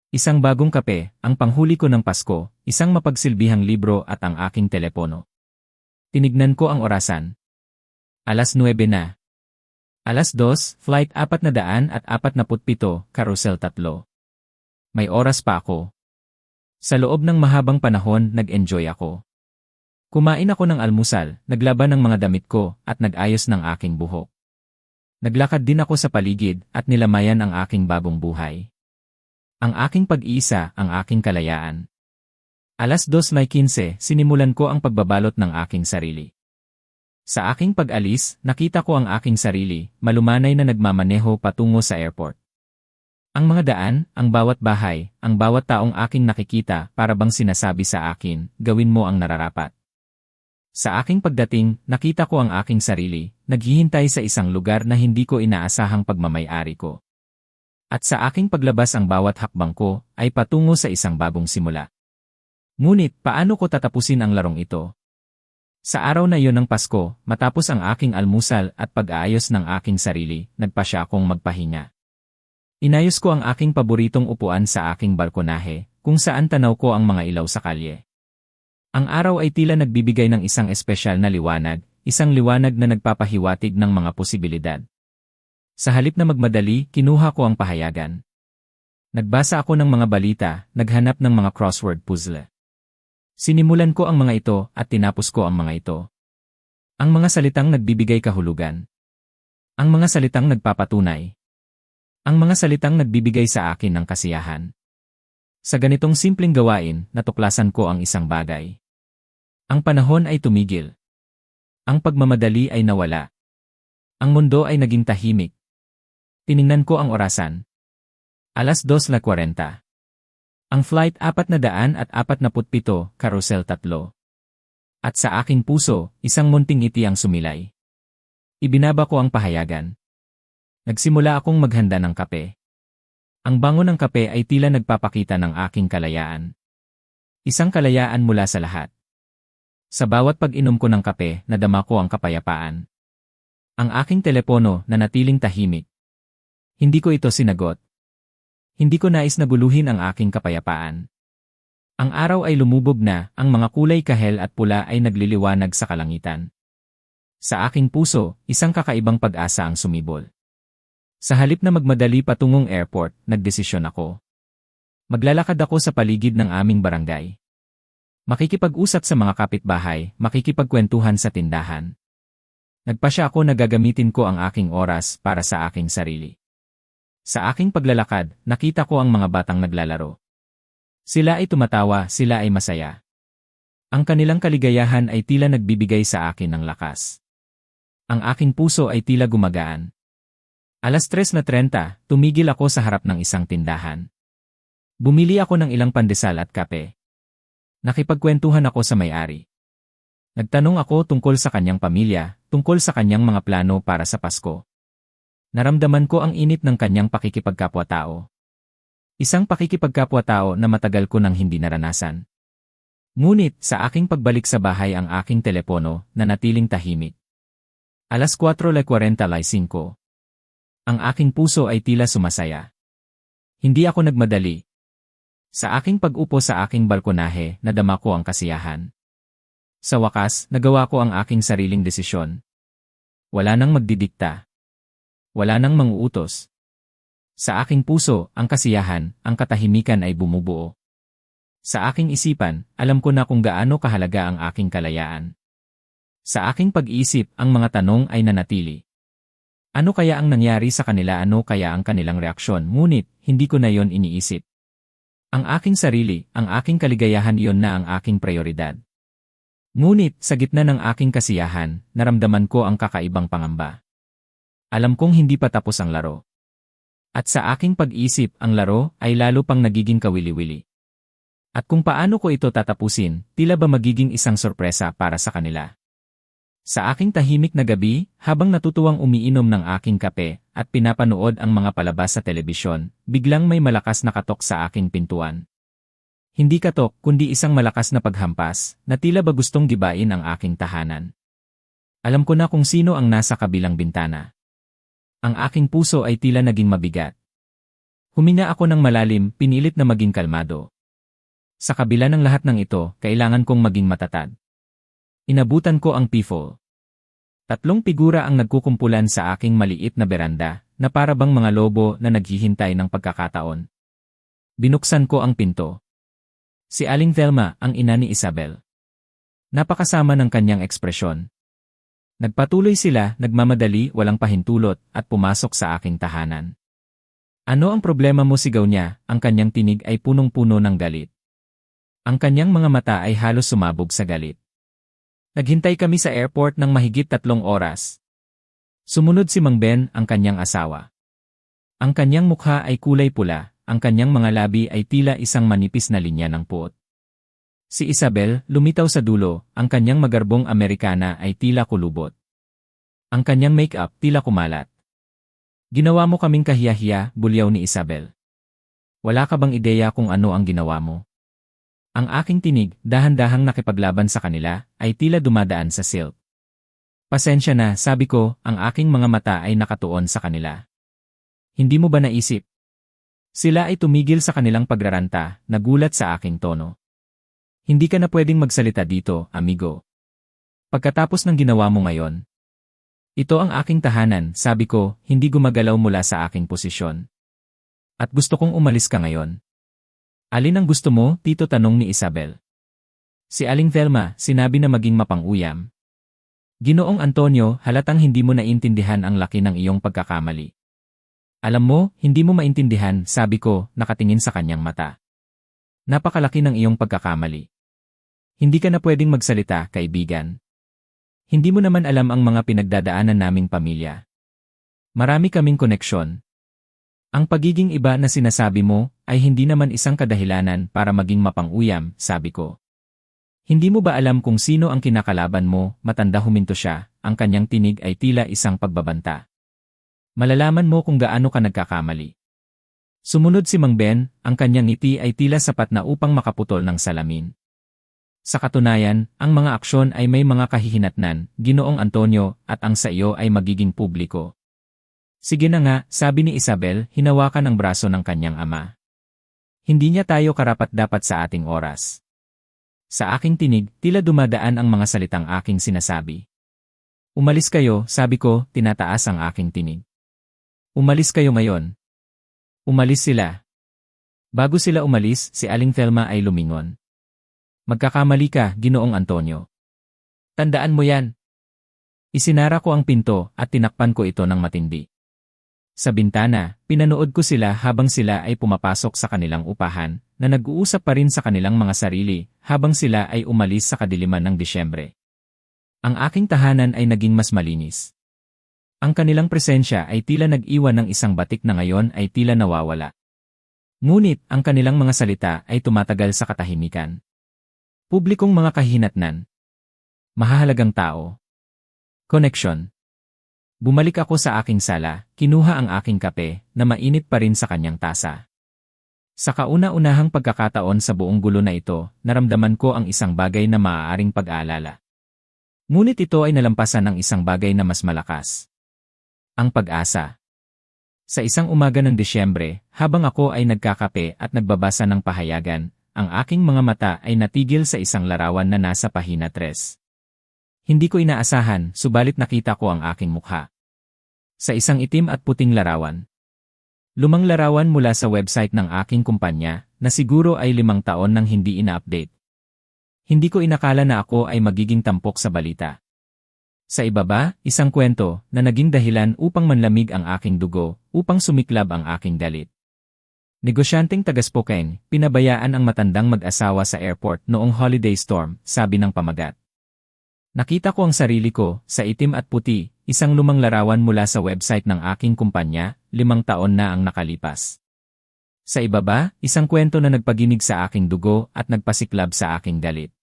Isang bagong kape, ang panghuli ko ng Pasko, isang mapagsilbihang libro at ang aking telepono. Tinignan ko ang orasan. 9:00 na. 2:00, flight 447, carousel 3. May oras pa ako. Sa loob ng mahabang panahon, nag-enjoy ako. Kumain ako ng almusal, naglaban ng mga damit ko, at nag-ayos ng aking buhok. Naglakad din ako sa paligid, at nilamayan ang aking bagong buhay. Ang aking pag-iisa, ang aking kalayaan. 2:15, sinimulan ko ang pagbabalot ng aking sarili. Sa aking pag-alis, nakita ko ang aking sarili, malumanay na nagmamaneho patungo sa airport. Ang mga daan, ang bawat bahay, ang bawat taong aking nakikita, para bang sinasabi sa akin, gawin mo ang nararapat. Sa aking pagdating, nakita ko ang aking sarili, naghihintay sa isang lugar na hindi ko inaasahang pagmamay-ari ko. At sa aking paglabas ang bawat hakbang ko, ay patungo sa isang bagong simula. Ngunit, paano ko tatapusin ang larong ito? Sa araw na iyon ng Pasko, matapos ang aking almusal at pag-aayos ng aking sarili, nagpasya akong magpahinga. Inayos ko ang aking paboritong upuan sa aking balkonahe, kung saan tanaw ko ang mga ilaw sa kalye. Ang araw ay tila nagbibigay ng isang espesyal na liwanag, isang liwanag na nagpapahiwatig ng mga posibilidad. Sa halip na magmadali, kinuha ko ang pahayagan. Nagbasa ako ng mga balita, naghanap ng mga crossword puzzle. Sinimulan ko ang mga ito at tinapos ko ang mga ito. Ang mga salitang nagbibigay kahulugan. Ang mga salitang nagpapatunay. Ang mga salitang nagbibigay sa akin ng kasiyahan. Sa ganitong simpleng gawain, natuklasan ko ang isang bagay. Ang panahon ay tumigil. Ang pagmamadali ay nawala. Ang mundo ay naging tahimik. Tiningnan ko ang orasan. 2:40. Ang flight 447, carousel 3. At sa aking puso, isang munting ngiti ang sumilay. Ibinaba ko ang pahayagan. Nagsimula akong maghanda ng kape. Ang bango ng kape ay tila nagpapakita ng aking kalayaan. Isang kalayaan mula sa lahat. Sa bawat pag-inom ko ng kape, nadama ko ang kapayapaan. Ang aking telepono na natiling tahimik. Hindi ko ito sinagot. Hindi ko nais na guluhin ang aking kapayapaan. Ang araw ay lumubog na, ang mga kulay kahel at pula ay nagliliwanag sa kalangitan. Sa aking puso, isang kakaibang pag-asa ang sumibol. Sa halip na magmadali patungong airport, nagdesisyon ako. Maglalakad ako sa paligid ng aming barangay. Makikipag-usap sa mga kapitbahay, makikipagkwentuhan sa tindahan. Nagpasya ako na gagamitin ko ang aking oras para sa aking sarili. Sa aking paglalakad, nakita ko ang mga batang naglalaro. Sila ay tumatawa, sila ay masaya. Ang kanilang kaligayahan ay tila nagbibigay sa akin ng lakas. Ang aking puso ay tila gumagaan. 3:30, tumigil ako sa harap ng isang tindahan. Bumili ako ng ilang pandesal at kape. Nakipagkwentuhan ako sa may-ari. Nagtanong ako tungkol sa kanyang pamilya, tungkol sa kanyang mga plano para sa Pasko. Naramdaman ko ang init ng kanyang pakikipagkapwa-tao. Isang pakikipagkapwa-tao na matagal ko nang hindi naranasan. Ngunit sa aking pagbalik sa bahay ang aking telepono na natiling tahimik. 4:45. Ang aking puso ay tila sumasaya. Hindi ako nagmadali. Sa aking pag-upo sa aking balkonahe, nadama ko ang kasiyahan. Sa wakas, nagawa ko ang aking sariling desisyon. Wala nang magdidikta. Wala nang manguutos. Sa aking puso, ang kasiyahan, ang katahimikan ay bumubuo. Sa aking isipan, alam ko na kung gaano kahalaga ang aking kalayaan. Sa aking pag-iisip, ang mga tanong ay nanatili. Ano kaya ang nangyari sa kanila, ano kaya ang kanilang reaksyon, ngunit hindi ko na yon iniisip. Ang aking sarili, ang aking kaligayahan, iyon na ang aking prioridad. Ngunit sa gitna ng aking kasiyahan, naramdaman ko ang kakaibang pangamba. Alam kong hindi pa tapos ang laro. At sa aking pag-isip, ang laro ay lalo pang nagiging kawili-wili. At kung paano ko ito tatapusin, tila ba magiging isang sorpresa para sa kanila. Sa aking tahimik na gabi, habang natutuwang umiinom ng aking kape at pinapanood ang mga palabas sa telebisyon, biglang may malakas na katok sa aking pintuan. Hindi katok, kundi isang malakas na paghampas, na tila ba gustong gibain ang aking tahanan. Alam ko na kung sino ang nasa kabilang bintana. Ang aking puso ay tila naging mabigat. Huminga ako ng malalim, pinilit na maging kalmado. Sa kabila ng lahat ng ito, kailangan kong maging matatag. Inabutan ko ang pifol. 3 figura ang nagkukumpulan sa aking maliit na beranda, na para bang mga lobo na naghihintay ng pagkakataon. Binuksan ko ang pinto. Si Aling Thelma, ang ina ni Isabel. Napakasama ng kanyang ekspresyon. Nagpatuloy sila, nagmamadali, walang pahintulot, at pumasok sa aking tahanan. Ano ang problema mo, sigaw niya, ang kanyang tinig ay punong-puno ng galit. Ang kanyang mga mata ay halos sumabog sa galit. Naghintay kami sa airport ng mahigit 3 oras. Sumunod si Mang Ben, ang kanyang asawa. Ang kanyang mukha ay kulay pula, ang kanyang mga labi ay tila isang manipis na linya ng puot. Si Isabel, lumitaw sa dulo, ang kanyang magarbong Amerikana ay tila kulubot. Ang kanyang make-up tila kumalat. Ginawa mo kaming kahiya-hiya, bulyaw ni Isabel. Wala ka bang ideya kung ano ang ginawa mo? Ang aking tinig, dahan-dahang nakipaglaban sa kanila, ay tila dumadaan sa silk. Pasensya na, sabi ko, ang aking mga mata ay nakatuon sa kanila. Hindi mo ba naisip? Sila ay tumigil sa kanilang pagraranta, nagulat sa aking tono. Hindi ka na pwedeng magsalita dito, amigo. Pagkatapos ng ginawa mo ngayon. Ito ang aking tahanan, sabi ko, hindi gumagalaw mula sa aking posisyon. At gusto kong umalis ka ngayon. Alin ang gusto mo, tito, tanong ni Isabel. Si Aling Velma, sinabi na maging mapang-uyam. Ginoong Antonio, halatang hindi mo naintindihan ang laki ng iyong pagkakamali. Alam mo, hindi mo maintindihan, sabi ko, nakatingin sa kanyang mata. Napakalaki ng iyong pagkakamali. Hindi ka na pwedeng magsalita, kaibigan. Hindi mo naman alam ang mga pinagdadaanan naming pamilya. Marami kaming koneksyon. Ang pagiging iba na sinasabi mo ay hindi naman isang kadahilanan para maging mapang-uyam, sabi ko. Hindi mo ba alam kung sino ang kinakalaban mo? Matanda huminto siya, ang kanyang tinig ay tila isang pagbabanta. Malalaman mo kung gaano ka nagkakamali. Sumunod si Mang Ben, ang kanyang ngiti ay tila sapat na upang makaputol ng salamin. Sa katunayan, ang mga aksyon ay may mga kahihinatnan, Ginoong Antonio, at ang sa iyo ay magiging publiko. Sige na nga, sabi ni Isabel, hinawakan ang braso ng kanyang ama. Hindi niya tayo karapat-dapat sa ating oras. Sa aking tinig, tila dumadaan ang mga salitang aking sinasabi. Umalis kayo, sabi ko, tinataas ang aking tinig. Umalis kayo ngayon. Umalis sila. Bago sila umalis, si Aling Velma ay lumingon. Magkakamali ka, Ginoong Antonio. Tandaan mo yan. Isinara ko ang pinto at tinakpan ko ito ng matindi. Sa bintana, pinanood ko sila habang sila ay pumapasok sa kanilang upahan, na nag-uusap pa rin sa kanilang mga sarili habang sila ay umalis sa kadiliman ng Disyembre. Ang aking tahanan ay naging mas malinis. Ang kanilang presensya ay tila nag-iwan ng isang batik na ngayon ay tila nawawala. Ngunit, ang kanilang mga salita ay tumatagal sa katahimikan. Publikong mga kahinatnan. Mahahalagang tao. Connection. Bumalik ako sa aking sala, kinuha ang aking kape, na mainit pa rin sa kanyang tasa. Sa kauna-unahang pagkakataon sa buong gulo na ito, naramdaman ko ang isang bagay na maaaring pag-aalala. Ngunit ito ay nalampasan ng isang bagay na mas malakas. Ang pag-asa. Sa isang umaga ng Disyembre, habang ako ay nagkakape at nagbabasa ng pahayagan, ang aking mga mata ay natigil sa isang larawan na nasa pahina 3. Hindi ko inaasahan, subalit nakita ko ang aking mukha. Sa isang itim at puting larawan. Lumang larawan mula sa website ng aking kumpanya, na siguro ay 5 taon nang hindi ina-update. Hindi ko inakala na ako ay magiging tampok sa balita. Sa ibaba, isang kwento na naging dahilan upang manlamig ang aking dugo, upang sumiklab ang aking galit. Negosyanteng taga-Spokane, pinabayaan ang matandang mag-asawa sa airport noong holiday storm, sabi ng pamagat. Nakita ko ang sarili ko, sa itim at puti, isang lumang larawan mula sa website ng aking kumpanya, 5 taon na ang nakalipas. Sa ibaba, isang kwento na nagpaginig sa aking dugo at nagpasiklab sa aking galit.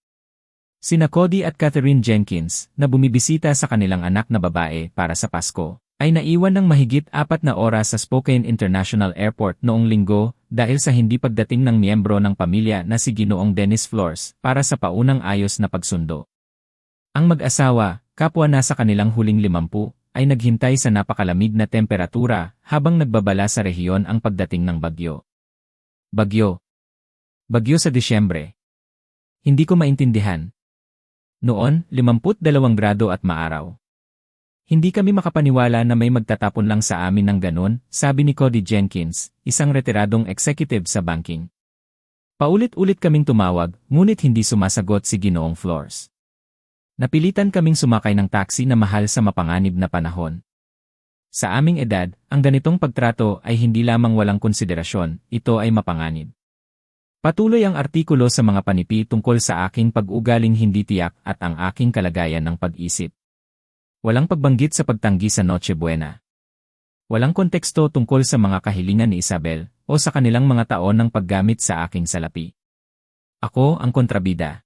Sina Cody at Catherine Jenkins, na bumibisita sa kanilang anak na babae para sa Pasko, ay naiwan ng mahigit 4 na oras sa Spokane International Airport noong Linggo dahil sa hindi pagdating ng miyembro ng pamilya na si Ginoong Dennis Flores para sa paunang ayos na pagsundo. Ang mag-asawa, kapwa nasa kanilang huling 50, ay naghintay sa napakalamig na temperatura habang nagbabala sa rehiyon ang pagdating ng bagyo. Bagyo. Bagyo sa Disyembre. Hindi ko maintindihan. Noon, 52 grado at maaraw. Hindi kami makapaniwala na may magtatapon lang sa amin ng ganon, sabi ni Cody Jenkins, isang retiradong executive sa banking. Paulit-ulit kaming tumawag, ngunit hindi sumasagot si Ginoong Flores. Napilitan kaming sumakay ng taxi na mahal sa mapanganib na panahon. Sa aming edad, ang ganitong pagtrato ay hindi lamang walang konsiderasyon, ito ay mapanganib. Patuloy ang artikulo sa mga panipi tungkol sa aking pag-ugaling hindi tiyak at ang aking kalagayan ng pag-isip. Walang pagbanggit sa pagtanggi sa Noche Buena. Walang konteksto tungkol sa mga kahilingan ni Isabel o sa kanilang mga taon ng paggamit sa aking salapi. Ako ang kontrabida.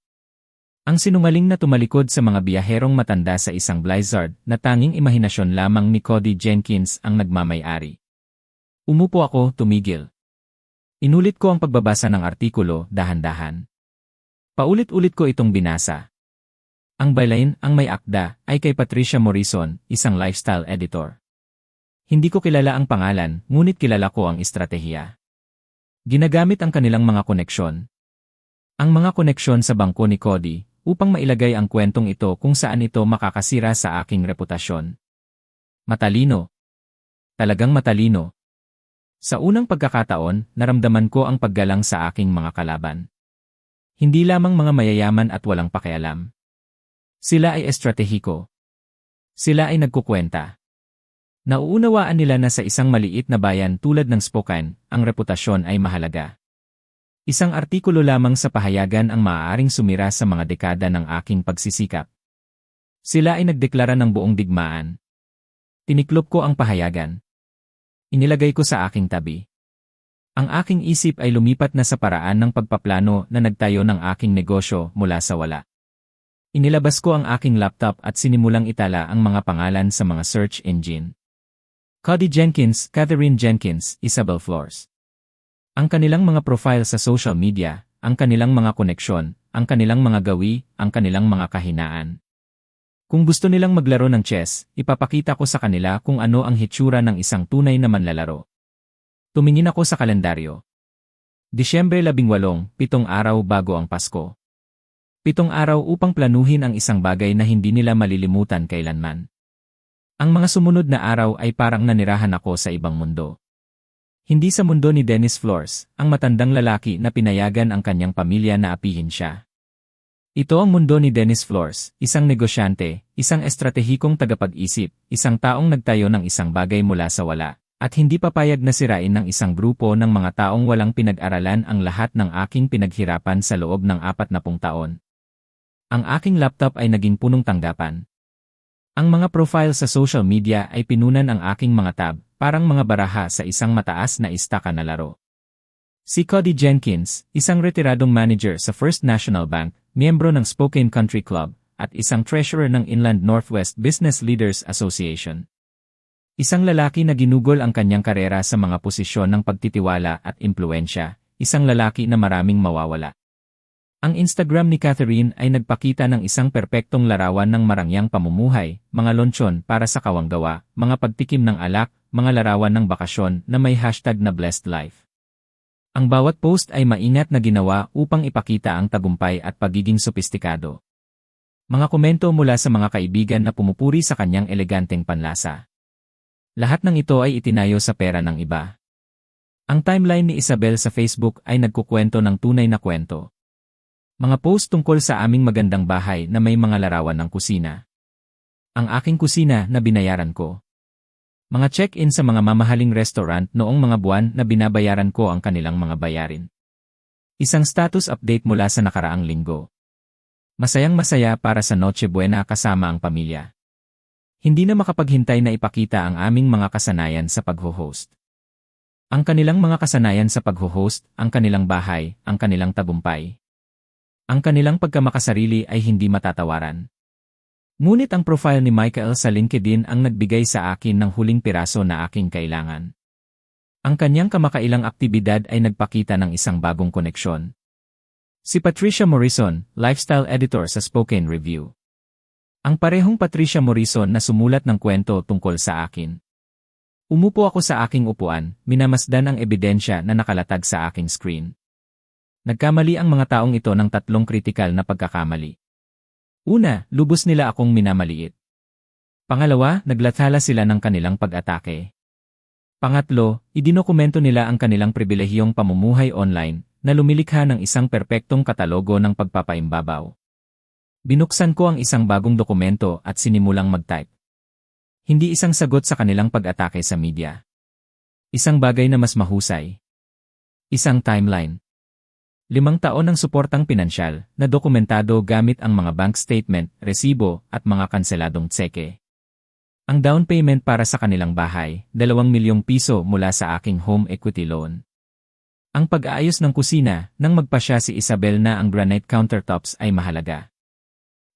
Ang sinungaling na tumalikod sa mga biyaherong matanda sa isang blizzard na tanging imahinasyon lamang ni Cody Jenkins ang nagmamay-ari. Umupo ako, tumigil. Inulit ko ang pagbabasa ng artikulo, dahan-dahan. Paulit-ulit ko itong binasa. Ang byline, ang may akda, ay kay Patricia Morrison, isang lifestyle editor. Hindi ko kilala ang pangalan, ngunit kilala ko ang estratehiya. Ginagamit ang kanilang mga koneksyon. Ang mga koneksyon sa bangko ni Cody, upang mailagay ang kwentong ito kung saan ito makakasira sa aking reputasyon. Matalino. Talagang matalino. Sa unang pagkakataon, naramdaman ko ang paggalang sa aking mga kalaban. Hindi lamang mga mayayaman at walang pakialam. Sila ay estratehiko. Sila ay nagkukwenta. Nauunawaan nila na sa isang maliit na bayan tulad ng Spokane, ang reputasyon ay mahalaga. Isang artikulo lamang sa pahayagan ang maaaring sumira sa mga dekada ng aking pagsisikap. Sila ay nagdeklara ng buong digmaan. Tiniklop ko ang pahayagan. Inilagay ko sa aking tabi. Ang aking isip ay lumipat na sa paraan ng pagpaplano na nagtayo ng aking negosyo mula sa wala. Inilabas ko ang aking laptop at sinimulang itala ang mga pangalan sa mga search engine. Cody Jenkins, Catherine Jenkins, Isabel Flores. Ang kanilang mga profile sa social media, ang kanilang mga koneksyon, ang kanilang mga gawi, ang kanilang mga kahinaan. Kung gusto nilang maglaro ng chess, ipapakita ko sa kanila kung ano ang hitsura ng isang tunay na manlalaro. Tumingin ako sa kalendaryo. Disyembre 18, 7 araw bago ang Pasko. 7 araw upang planuhin ang isang bagay na hindi nila malilimutan kailanman. Ang mga sumunod na araw ay parang nanirahan ako sa ibang mundo. Hindi sa mundo ni Dennis Flores, ang matandang lalaki na pinayagan ang kanyang pamilya na apihin siya. Ito ang mundo ni Dennis Flores, isang negosyante, isang estratehikong tagapag-isip, isang taong nagtayo ng isang bagay mula sa wala, at hindi papayag na sirain ng isang grupo ng mga taong walang pinag-aralan ang lahat ng aking pinaghirapan sa loob ng 40 taon. Ang aking laptop ay naging punong tanggapan. Ang mga profile sa social media ay pinunan ang aking mga tab, parang mga baraha sa isang mataas na istaka na laro. Si Cody Jenkins, isang retiradong manager sa First National Bank, miyembro ng Spokane Country Club, at isang treasurer ng Inland Northwest Business Leaders Association. Isang lalaki na ginugol ang kanyang karera sa mga posisyon ng pagtitiwala at impluensya, isang lalaki na maraming mawawala. Ang Instagram ni Catherine ay nagpakita ng isang perpektong larawan ng marangyang pamumuhay, mga lonsyon para sa kawanggawa, mga pagtikim ng alak, mga larawan ng bakasyon na may hashtag na blessed life. Ang bawat post ay maingat na ginawa upang ipakita ang tagumpay at pagiging sopistikado. Mga komento mula sa mga kaibigan na pumupuri sa kanyang eleganteng panlasa. Lahat ng ito ay itinayo sa pera ng iba. Ang timeline ni Isabel sa Facebook ay nagkukwento ng tunay na kwento. Mga post tungkol sa aming magandang bahay na may mga larawan ng kusina. Ang aking kusina na binayaran ko. Mga check-in sa mga mamahaling restaurant noong mga buwan na binabayaran ko ang kanilang mga bayarin. Isang status update mula sa nakaraang linggo. Masayang-masaya para sa Noche Buena kasama ang pamilya. Hindi na makapaghintay na ipakita ang aming mga kasanayan sa pagho-host. Ang kanilang mga kasanayan sa pagho-host, ang kanilang bahay, ang kanilang tagumpay. Ang kanilang pagkamakasarili ay hindi matatawaran. Ngunit ang profile ni Michael sa LinkedIn ang nagbigay sa akin ng huling piraso na aking kailangan. Ang kanyang kamakailang aktibidad ay nagpakita ng isang bagong koneksyon. Si Patricia Morrison, lifestyle editor sa Spokane Review. Ang parehong Patricia Morrison na sumulat ng kwento tungkol sa akin. Umupo ako sa aking upuan, minamasdan ang ebidensya na nakalatag sa aking screen. Nagkamali ang mga taong ito ng 3 kritikal na pagkakamali. Una, lubos nila akong minamaliit. Pangalawa, naglathala sila ng kanilang pag-atake. Pangatlo, idinokumento nila ang kanilang pribilehiyong pamumuhay online na lumilikha ng isang perpektong katalogo ng pagpapaimbabaw. Binuksan ko ang isang bagong dokumento at sinimulang mag-type. Hindi isang sagot sa kanilang pag-atake sa media. Isang bagay na mas mahusay. Isang timeline. 5 taon ng suportang pinansyal na dokumentado gamit ang mga bank statement, resibo, at mga kanseladong tseke. Ang down payment para sa kanilang bahay, 2 milyong piso mula sa aking home equity loan. Ang pag-aayos ng kusina nang magpasya si Isabel na ang granite countertops ay mahalaga.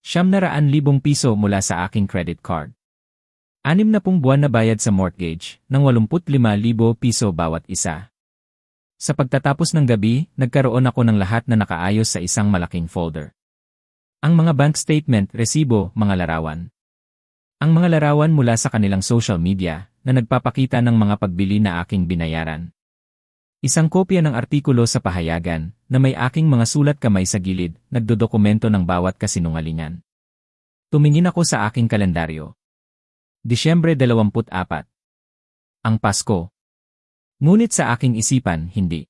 700,000 piso mula sa aking credit card. 60 buwan na bayad sa mortgage ng 85,000 piso bawat isa. Sa pagtatapos ng gabi, nagkaroon ako ng lahat na nakaayos sa isang malaking folder. Ang mga bank statement, resibo, mga larawan. Ang mga larawan mula sa kanilang social media na nagpapakita ng mga pagbili na aking binayaran. Isang kopya ng artikulo sa pahayagan na may aking mga sulat kamay sa gilid, nagdodokumento ng bawat kasinungalingan. Tumingin ako sa aking kalendaryo. Disyembre 24. Ang Pasko. Ngunit sa aking isipan, hindi.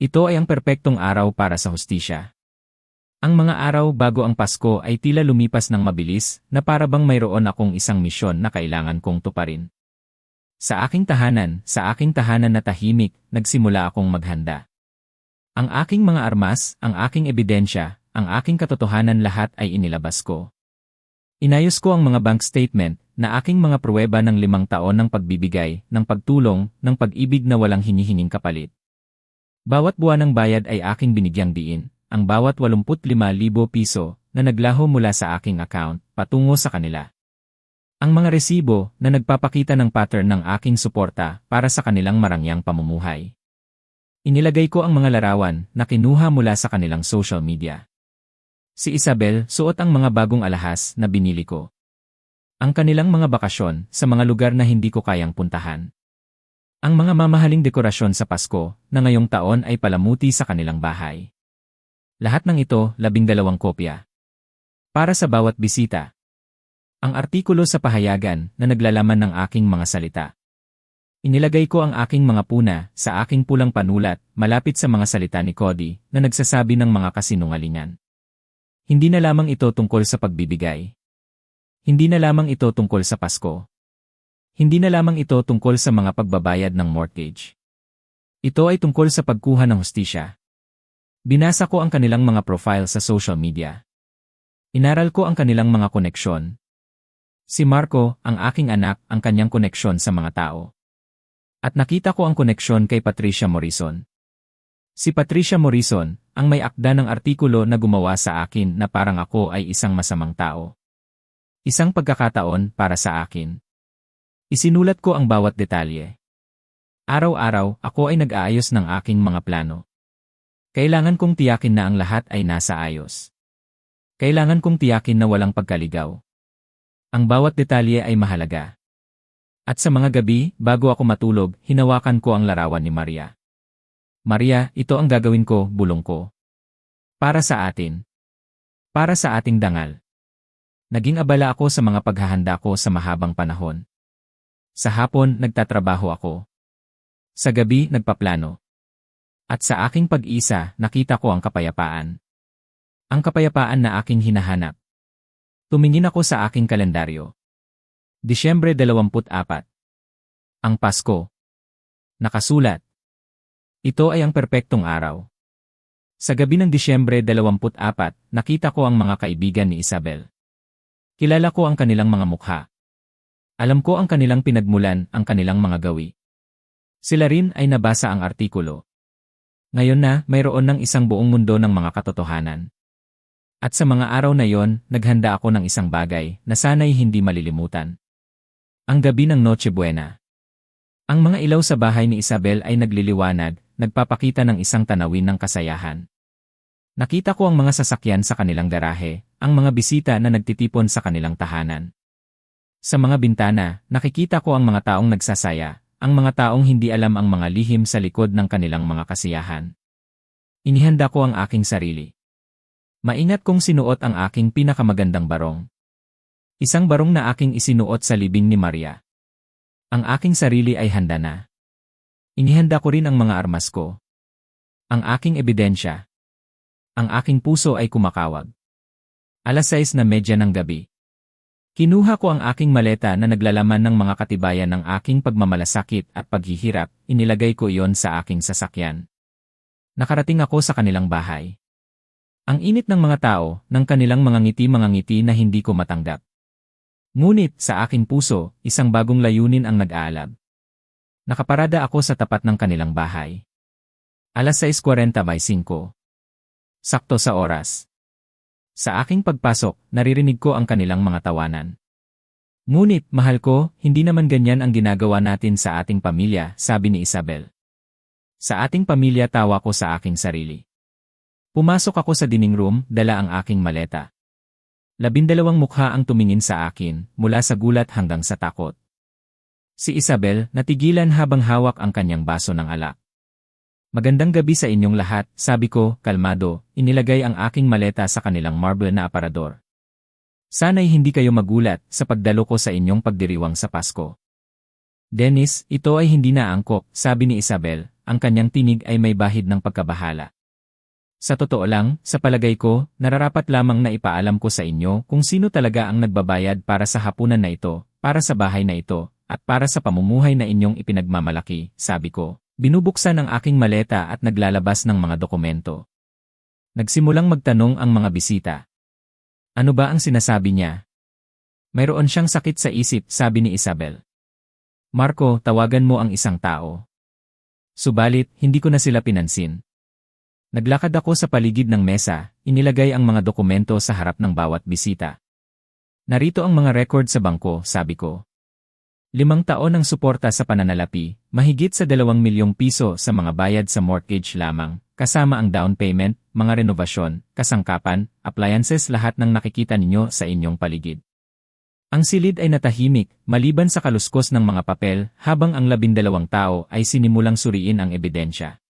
Ito ay ang perpektong araw para sa hustisya. Ang mga araw bago ang Pasko ay tila lumipas ng mabilis na para bang mayroon akong isang misyon na kailangan kong tuparin. Sa aking tahanan na tahimik, nagsimula akong maghanda. Ang aking mga armas, ang aking ebidensya, ang aking katotohanan lahat ay inilabas ko. Inayos ko ang mga bank statement na aking mga pruweba ng 5 taon ng pagbibigay, ng pagtulong, ng pag-ibig na walang hinihinging kapalit. Bawat buwan ng bayad ay aking binigyang diin, ang bawat 85,000 piso na naglaho mula sa aking account patungo sa kanila. Ang mga resibo na nagpapakita ng pattern ng aking suporta para sa kanilang marangyang pamumuhay. Inilagay ko ang mga larawan na kinuha mula sa kanilang social media. Si Isabel suot ang mga bagong alahas na binili ko. Ang kanilang mga bakasyon sa mga lugar na hindi ko kayang puntahan. Ang mga mamahaling dekorasyon sa Pasko na ngayong taon ay palamuti sa kanilang bahay. Lahat ng ito, 12 kopya. Para sa bawat bisita. Ang artikulo sa pahayagan na naglalaman ng aking mga salita. Inilagay ko ang aking mga puna sa aking pulang panulat malapit sa mga salita ni Cody na nagsasabi ng mga kasinungalingan. Hindi na lamang ito tungkol sa pagbibigay. Hindi na lamang ito tungkol sa Pasko. Hindi na lamang ito tungkol sa mga pagbabayad ng mortgage. Ito ay tungkol sa pagkuha ng hustisya. Binasa ko ang kanilang mga profile sa social media. Inaral ko ang kanilang mga koneksyon. Si Marco, ang aking anak, ang kanyang koneksyon sa mga tao. At nakita ko ang koneksyon kay Patricia Morrison. Si Patricia Morrison, ang may akda ng artikulo na gumawa sa akin na parang ako ay isang masamang tao. Isang pagkakataon para sa akin. Isinulat ko ang bawat detalye. Araw-araw, ako ay nag-aayos ng aking mga plano. Kailangan kong tiyakin na ang lahat ay nasa ayos. Kailangan kong tiyakin na walang pagkaligaw. Ang bawat detalye ay mahalaga. At sa mga gabi, bago ako matulog, hinawakan ko ang larawan ni Maria. Maria, ito ang gagawin ko, bulong ko. Para sa atin. Para sa ating dangal. Naging abala ako sa mga paghahanda ko sa mahabang panahon. Sa hapon, nagtatrabaho ako. Sa gabi, nagpaplano. At sa aking pag-isa, nakita ko ang kapayapaan. Ang kapayapaan na aking hinahanap. Tumingin ako sa aking kalendaryo. Disyembre 24. Ang Pasko. Nakasulat. Ito ay ang perpektong araw. Sa gabi ng Disyembre 24, nakita ko ang mga kaibigan ni Isabel. Kilala ko ang kanilang mga mukha. Alam ko ang kanilang pinagmulan, ang kanilang mga gawi. Sila rin ay nabasa ang artikulo. Ngayon na, mayroon ng isang buong mundo ng mga katotohanan. At sa mga araw na yon, naghanda ako ng isang bagay na sana'y hindi malilimutan. Ang gabi ng Noche Buena. Ang mga ilaw sa bahay ni Isabel ay nagliliwanag, nagpapakita ng isang tanawin ng kasayahan. Nakita ko ang mga sasakyan sa kanilang garahe, ang mga bisita na nagtitipon sa kanilang tahanan. Sa mga bintana, nakikita ko ang mga taong nagsasaya, ang mga taong hindi alam ang mga lihim sa likod ng kanilang mga kasiyahan. Inihanda ko ang aking sarili. Maingat kong sinuot ang aking pinakamagandang barong. Isang barong na aking isinuot sa libing ni Maria. Ang aking sarili ay handa na. Inihanda ko rin ang mga armas ko. Ang aking ebidensya. Ang aking puso ay kumakawag. 6:30 ng gabi. Kinuha ko ang aking maleta na naglalaman ng mga katibayan ng aking pagmamalasakit at paghihirap, inilagay ko iyon sa aking sasakyan. Nakarating ako sa kanilang bahay. Ang init ng mga tao, ng kanilang mga ngiti na hindi ko matanggap. Ngunit, sa aking puso, isang bagong layunin ang nag-aalab. Nakaparada ako sa tapat ng kanilang bahay. 6:45. Sakto sa oras. Sa aking pagpasok, naririnig ko ang kanilang mga tawanan. Ngunit, mahal ko, hindi naman ganyan ang ginagawa natin sa ating pamilya, sabi ni Isabel. Sa ating pamilya tawa ko sa aking sarili. Pumasok ako sa dining room, dala ang aking maleta. 12 mukha ang tumingin sa akin, mula sa gulat hanggang sa takot. Si Isabel, natigilan habang hawak ang kanyang baso ng alak. Magandang gabi sa inyong lahat, sabi ko, kalmado, inilagay ang aking maleta sa kanilang marble na aparador. Sana'y hindi kayo magulat sa pagdalo ko sa inyong pagdiriwang sa Pasko. Dennis, ito ay hindi na angkop, sabi ni Isabel, ang kanyang tinig ay may bahid ng pagkabahala. Sa totoo lang, sa palagay ko, nararapat lamang na ipaalam ko sa inyo kung sino talaga ang nagbabayad para sa hapunan na ito, para sa bahay na ito, at para sa pamumuhay na inyong ipinagmamalaki, sabi ko. Binubuksan ang aking maleta at naglalabas ng mga dokumento. Nagsimulang magtanong ang mga bisita. Ano ba ang sinasabi niya? Mayroon siyang sakit sa isip, sabi ni Isabel. Marco, tawagan mo ang isang tao. Subalit, hindi ko na sila pinansin. Naglakad ako sa paligid ng mesa, inilagay ang mga dokumento sa harap ng bawat bisita. Narito ang mga record sa bangko, sabi ko. 5 taon ng suporta sa pananalapi, mahigit sa 2 milyong piso sa mga bayad sa mortgage lamang, kasama ang down payment, mga renovasyon, kasangkapan, appliances lahat ng nakikita ninyo sa inyong paligid. Ang silid ay natahimik, maliban sa kaluskos ng mga papel, habang ang 12 tao ay sinimulang suriin ang ebidensya.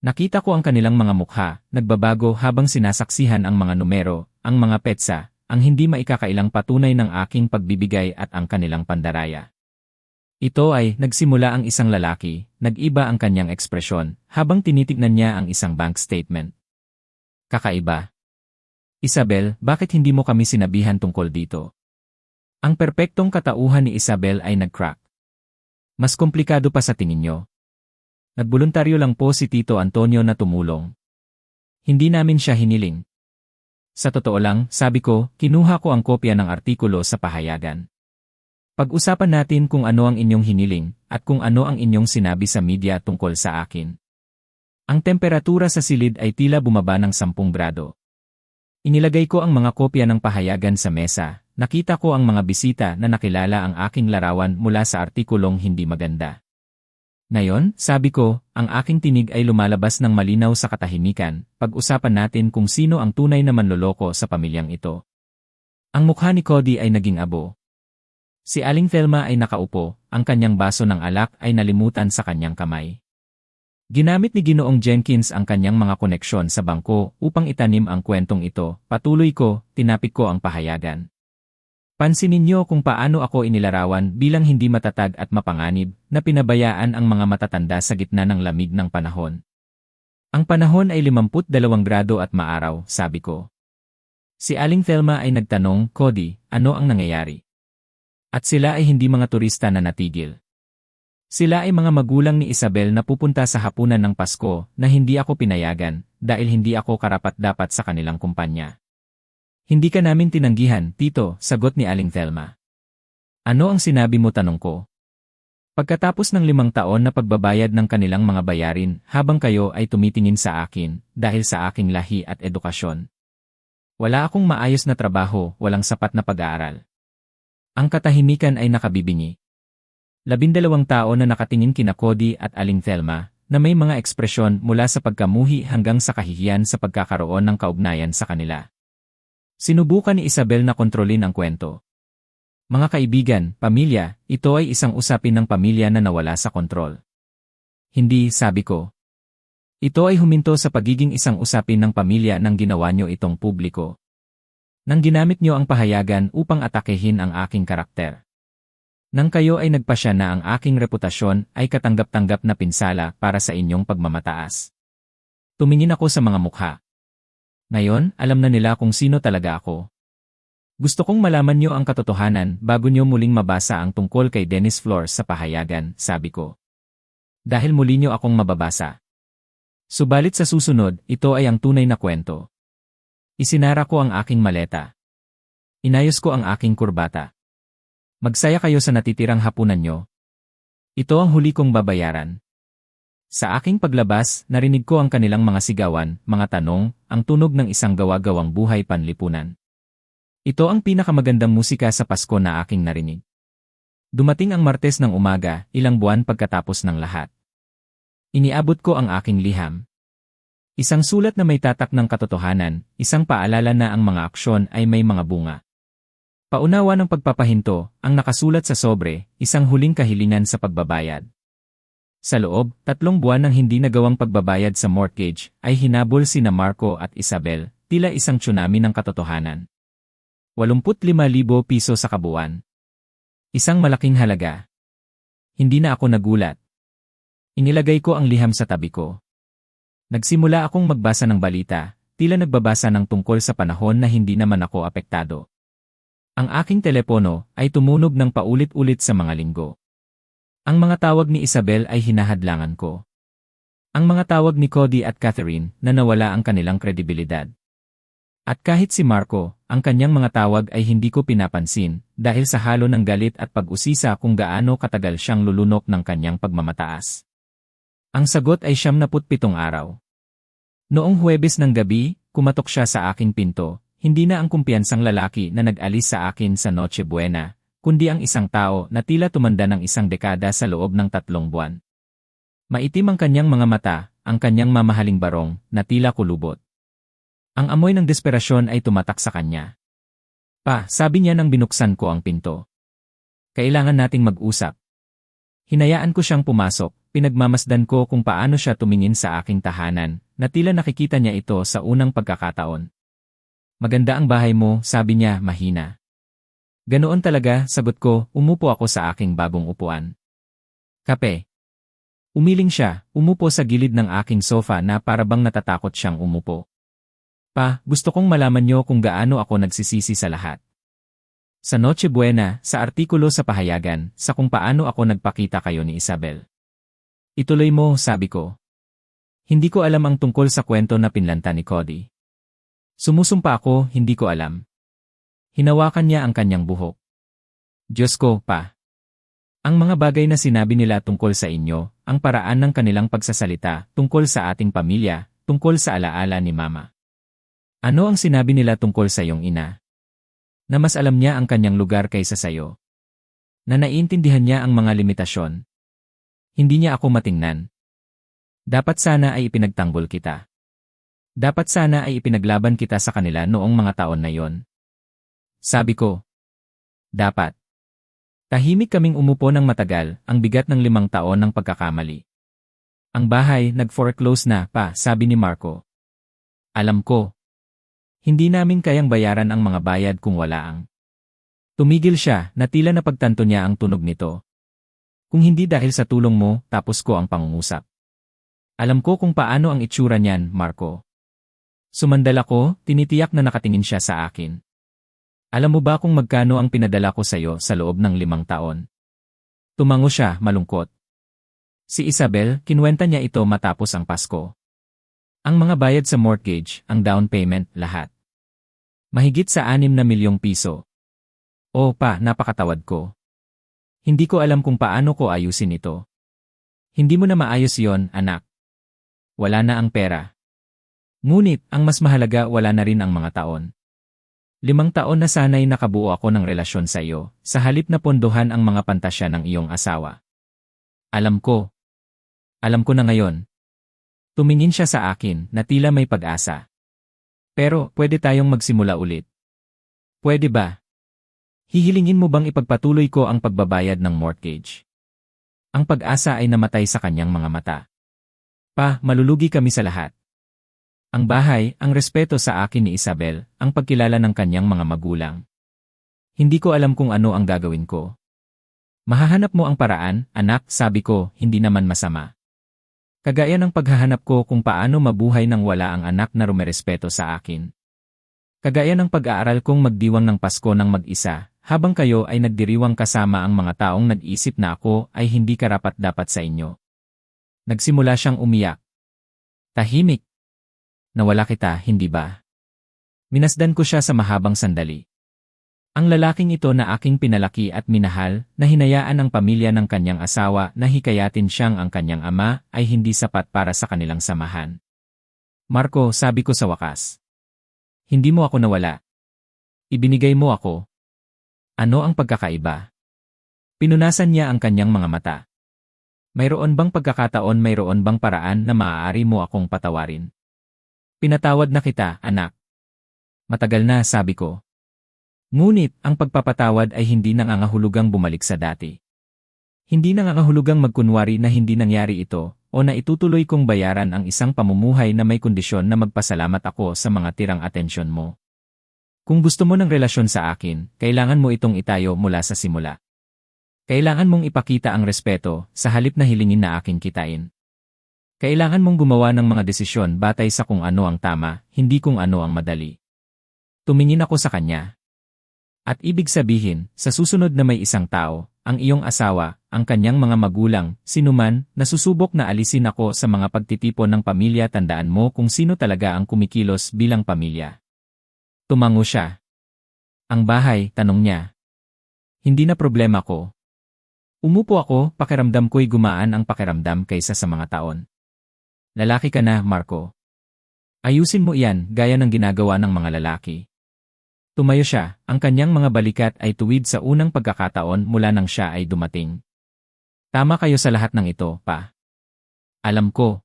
Nakita ko ang kanilang mga mukha, nagbabago habang sinasaksihan ang mga numero, ang mga petsa, ang hindi maikakailang patunay ng aking pagbibigay at ang kanilang pandaraya. Ito ay, nagsimula ang isang lalaki, nag-iba ang kanyang ekspresyon, habang tinitignan niya ang isang bank statement. Kakaiba. Isabel, bakit hindi mo kami sinabihan tungkol dito? Ang perpektong katauhan ni Isabel ay nag-crack. Mas komplikado pa sa tingin nyo. Nagboluntaryo lang po si Tito Antonio na tumulong. Hindi namin siya hiniling. Sa totoo lang, sabi ko, kinuha ko ang kopya ng artikulo sa pahayagan. Pag-usapan natin kung ano ang inyong hiniling, at kung ano ang inyong sinabi sa media tungkol sa akin. Ang temperatura sa silid ay tila bumaba ng 10 grado. Inilagay ko ang mga kopya ng pahayagan sa mesa, nakita ko ang mga bisita na nakilala ang aking larawan mula sa artikulong hindi maganda. Ngayon, sabi ko, ang aking tinig ay lumalabas ng malinaw sa katahimikan, pag-usapan natin kung sino ang tunay na manloloko sa pamilyang ito. Ang mukha ni Cody ay naging abo. Si Aling Thelma ay nakaupo, ang kanyang baso ng alak ay nalimutan sa kanyang kamay. Ginamit ni Ginoong Jenkins ang kanyang mga koneksyon sa bangko upang itanim ang kwentong ito, patuloy ko, tinapik ko ang pahayagan. Pansinin niyo kung paano ako inilarawan bilang hindi matatag at mapanganib, na pinabayaan ang mga matatanda sa gitna ng lamig ng panahon. Ang panahon ay 52 grado at maaraw, sabi ko. Si Aling Thelma ay nagtanong, Cody, ano ang nangyayari? At sila ay hindi mga turista na natigil. Sila ay mga magulang ni Isabel na pupunta sa hapunan ng Pasko na hindi ako pinayagan dahil hindi ako karapat-dapat sa kanilang kumpanya. Hindi ka namin tinanggihan, Tito, sagot ni Aling Thelma. Ano ang sinabi mo, tanong ko? Pagkatapos ng 5 taon na pagbabayad ng kanilang mga bayarin habang kayo ay tumitingin sa akin dahil sa aking lahi at edukasyon. Wala akong maayos na trabaho, walang sapat na pag-aaral. Ang katahimikan ay nakabibingi. 12 tao na nakatingin kina Cody at Aling Thelma, na may mga ekspresyon mula sa pagkamuhi hanggang sa kahihiyan sa pagkakaroon ng kaugnayan sa kanila. Sinubukan ni Isabel na kontrolin ang kwento. Mga kaibigan, pamilya, ito ay isang usapin ng pamilya na nawala sa kontrol. Hindi, sabi ko. Ito ay huminto sa pagiging isang usapin ng pamilya nang ginawa nyo itong publiko. Nang ginamit nyo ang pahayagan upang atakehin ang aking karakter. Nang kayo ay nagpasya na ang aking reputasyon ay katanggap-tanggap na pinsala para sa inyong pagmamataas. Tumingin ako sa mga mukha. Ngayon, alam na nila kung sino talaga ako. Gusto kong malaman nyo ang katotohanan bago nyo muling mabasa ang tungkol kay Dennis Flores sa pahayagan, sabi ko. Dahil muli nyo akong mababasa. Subalit sa susunod, ito ay ang tunay na kwento. Isinara ko ang aking maleta. Inayos ko ang aking kurbata. Magsaya kayo sa natitirang hapunan nyo. Ito ang huli kong babayaran. Sa aking paglabas, narinig ko ang kanilang mga sigawan, mga tanong, ang tunog ng isang gawa-gawang buhay panlipunan. Ito ang pinakamagandang musika sa Pasko na aking narinig. Dumating ang Martes ng umaga, ilang buwan pagkatapos ng lahat. Iniabot ko ang aking liham. Isang sulat na may tatak ng katotohanan, isang paalala na ang mga aksyon ay may mga bunga. Paunawa ng pagpapahinto, ang nakasulat sa sobre, isang huling kahilingan sa pagbabayad. Sa loob, 3 buwan ng hindi nagawang pagbabayad sa mortgage, ay hinabol sina Marco at Isabel, tila isang tsunami ng katotohanan. 85,000 piso sa kabuuan. Isang malaking halaga. Hindi na ako nagulat. Inilagay ko ang liham sa tabi ko. Nagsimula akong magbasa ng balita, tila nagbabasa ng tungkol sa panahon na hindi naman ako apektado. Ang aking telepono ay tumunog ng paulit-ulit sa mga linggo. Ang mga tawag ni Isabel ay hinahadlangan ko. Ang mga tawag ni Cody at Catherine na nawala ang kanilang kredibilidad. At kahit si Marco, ang kanyang mga tawag ay hindi ko pinapansin dahil sa halo ng galit at pag-usisa kung gaano katagal siyang lulunok ng kanyang pagmamataas. Ang sagot ay 77 araw. Noong Huwebes ng gabi, kumatok siya sa aking pinto, hindi na ang kumpiyansang lalaki na nag-alis sa akin sa Noche Buena, kundi ang isang tao na tila tumanda ng isang dekada sa loob ng 3 buwan. Maitim ang kanyang mga mata, ang kanyang mamahaling barong, na tila kulubot. Ang amoy ng desperasyon ay tumatak sa kanya. Pa, sabi niya nang binuksan ko ang pinto. Kailangan nating mag-usap. Hinayaan ko siyang pumasok, pinagmamasdan ko kung paano siya tumingin sa aking tahanan, na tila nakikita niya ito sa unang pagkakataon. Maganda ang bahay mo, sabi niya, mahina. Ganoon talaga, sagot ko, umupo ako sa aking bagong upuan. Kape. Umiling siya, umupo sa gilid ng aking sofa na parabang natatakot siyang umupo. Pa, gusto kong malaman niyo kung gaano ako nagsisisi sa lahat. Sa Noche Buena, sa artikulo sa pahayagan, sa kung paano ako nagpakita kayo ni Isabel. Ituloy mo, sabi ko. Hindi ko alam ang tungkol sa kwento na pinlanta ni Cody. Sumusumpa ako, hindi ko alam. Hinawakan niya ang kanyang buhok. Diyos ko, pa. Ang mga bagay na sinabi nila tungkol sa inyo, ang paraan ng kanilang pagsasalita, tungkol sa ating pamilya, tungkol sa alaala ni Mama. Ano ang sinabi nila tungkol sa iyong ina? Na mas alam niya ang kanyang lugar kaysa sayo. Na naiintindihan niya ang mga limitasyon. Hindi niya ako matingnan. Dapat sana ay ipinagtanggol kita. Dapat sana ay ipinaglaban kita sa kanila noong mga taon na yon. Sabi ko. Dapat. Tahimik kaming umupo ng matagal, ang bigat ng 5 taon ng pagkakamali. Ang bahay nag-foreclose na, pa, sabi ni Marco. Alam ko. Hindi namin kayang bayaran ang mga bayad kung wala ang. Tumigil siya, na tila napagtanto niya ang tunog nito. Kung hindi dahil sa tulong mo, tapos ko ang pangungusap. Alam ko kung paano ang itsura niyan, Marco. Sumandal ako, tinitiyak na nakatingin siya sa akin. Alam mo ba kung magkano ang pinadala ko sa'yo sa loob ng 5 taon? Tumango siya, malungkot. Si Isabel, kinuwenta niya ito matapos ang Pasko. Ang mga bayad sa mortgage, ang down payment, lahat. Mahigit sa 6 na milyong piso. O pa, napakatawad ko. Hindi ko alam kung paano ko ayusin ito. Hindi mo na maayos yon, anak. Wala na ang pera. Ngunit, ang mas mahalaga, wala na rin ang mga taon. 5 taon na sana'y nakabuo ako ng relasyon sa iyo, sa halip na pondohan ang mga pantasya ng iyong asawa. Alam ko. Alam ko na ngayon. Tumingin siya sa akin, na tila may pag-asa. Pero, pwede tayong magsimula ulit. Pwede ba? Hihilingin mo bang ipagpatuloy ko ang pagbabayad ng mortgage? Ang pag-asa ay namatay sa kanyang mga mata. Pa, malulugi kami sa lahat. Ang bahay, ang respeto sa akin ni Isabel, ang pagkilala ng kanyang mga magulang. Hindi ko alam kung ano ang gagawin ko. Mahahanap mo ang paraan, anak, sabi ko, hindi naman masama. Kagaya ng paghahanap ko kung paano mabuhay nang wala ang anak na rumerespeto sa akin. Kagaya ng pag-aaral kong magdiwang ng Pasko ng mag-isa, habang kayo ay nagdiriwang kasama ang mga taong nag-isip na ako ay hindi karapat-dapat sa inyo. Nagsimula siyang umiyak. Tahimik. Nawala kita, hindi ba? Minasdan ko siya sa mahabang sandali. Ang lalaking ito na aking pinalaki at minahal, na hinayaan ang pamilya ng kanyang asawa na hikayatin siyang ang kanyang ama, ay hindi sapat para sa kanilang samahan. Marco, sabi ko sa wakas. Hindi mo ako nawala. Ibinigay mo ako. Ano ang pagkakaiba? Pinunasan niya ang kanyang mga mata. Mayroon bang pagkakataon, mayroon bang paraan na maaari mo akong patawarin? Pinatawad na kita, anak. Matagal na, sabi ko. Ngunit, ang pagpapatawad ay hindi nangangahulugang bumalik sa dati. Hindi nangangahulugang magkunwari na hindi nangyari ito, o na itutuloy kong bayaran ang isang pamumuhay na may kondisyon na magpasalamat ako sa mga tirang atensyon mo. Kung gusto mo ng relasyon sa akin, kailangan mo itong itayo mula sa simula. Kailangan mong ipakita ang respeto, sa halip na hilingin na aking kitain. Kailangan mong gumawa ng mga desisyon batay sa kung ano ang tama, hindi kung ano ang madali. Tumingin ako sa kanya. At ibig sabihin, sa susunod na may isang tao, ang iyong asawa, ang kanyang mga magulang, sinuman, nasusubok na alisin ako sa mga pagtitipon ng pamilya, tandaan mo kung sino talaga ang kumikilos bilang pamilya. Tumango siya. Ang bahay, tanong niya. Hindi na problema ko. Umupo ako, pakiramdam ko'y gumaan ang pakiramdam kaysa sa mga taon. Lalaki ka na, Marco. Ayusin mo iyan, gaya ng ginagawa ng mga lalaki. Tumayo siya, ang kanyang mga balikat ay tuwid sa unang pagkakataon mula nang siya ay dumating. Tama kayo sa lahat ng ito, pa. Alam ko.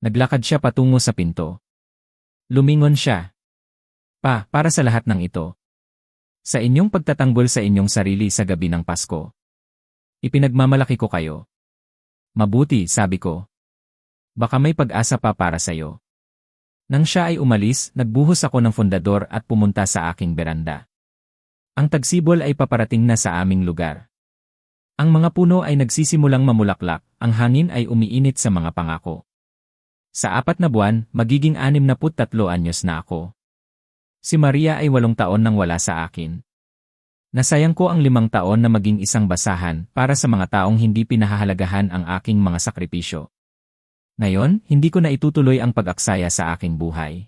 Naglakad siya patungo sa pinto. Lumingon siya. Pa, para sa lahat ng ito. Sa inyong pagtatanggol sa inyong sarili sa gabi ng Pasko. Ipinagmamalaki ko kayo. Mabuti, sabi ko. Baka may pag-asa pa para sayo. Nang siya ay umalis, nagbuhos ako ng fundador at pumunta sa aking beranda. Ang tagsibol ay paparating na sa aming lugar. Ang mga puno ay nagsisimulang mamulaklak, ang hangin ay umiinit sa mga pangako. Sa 4 na buwan, magiging 63 anyos na ako. Si Maria ay 8 taon nang wala sa akin. Nasayang ko ang 5 taon na maging isang basahan para sa mga taong hindi pinahahalagahan ang aking mga sakripisyo. Ngayon, hindi ko na itutuloy ang pag-aksaya sa aking buhay.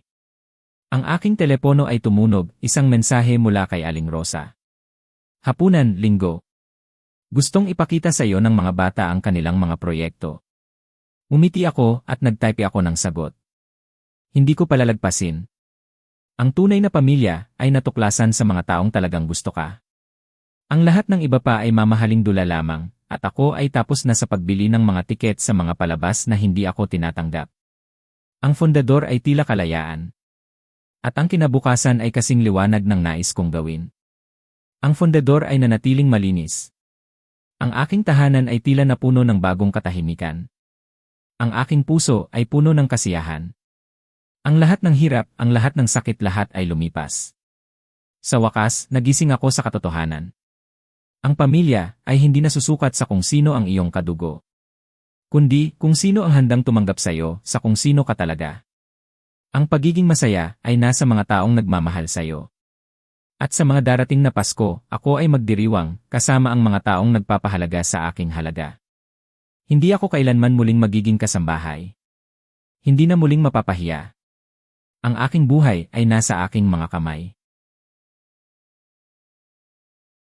Ang aking telepono ay tumunog, isang mensahe mula kay Aling Rosa. Hapunan, Linggo. Gustong ipakita sa iyo ng mga bata ang kanilang mga proyekto. Umiti ako at nagtype ako ng sagot. Hindi ko palalagpasin. Ang tunay na pamilya ay natuklasan sa mga taong talagang gusto ka. Ang lahat ng iba pa ay mamahaling dula lamang. At ako ay tapos na sa pagbili ng mga tiket sa mga palabas na hindi ako tinatanggap. Ang fundador ay tila kalayaan. At ang kinabukasan ay kasing liwanag ng nais kong gawin. Ang fundador ay nanatiling malinis. Ang aking tahanan ay tila napuno ng bagong katahimikan. Ang aking puso ay puno ng kasiyahan. Ang lahat ng hirap, ang lahat ng sakit, lahat ay lumipas. Sa wakas, nagising ako sa katotohanan. Ang pamilya ay hindi nasusukat sa kung sino ang iyong kadugo, kundi kung sino ang handang tumanggap sa iyo sa kung sino ka talaga. Ang pagiging masaya ay nasa mga taong nagmamahal sa iyo. At sa mga darating na Pasko, ako ay magdiriwang kasama ang mga taong nagpapahalaga sa aking halaga. Hindi ako kailanman muling magiging kasambahay. Hindi na muling mapapahiya. Ang aking buhay ay nasa aking mga kamay.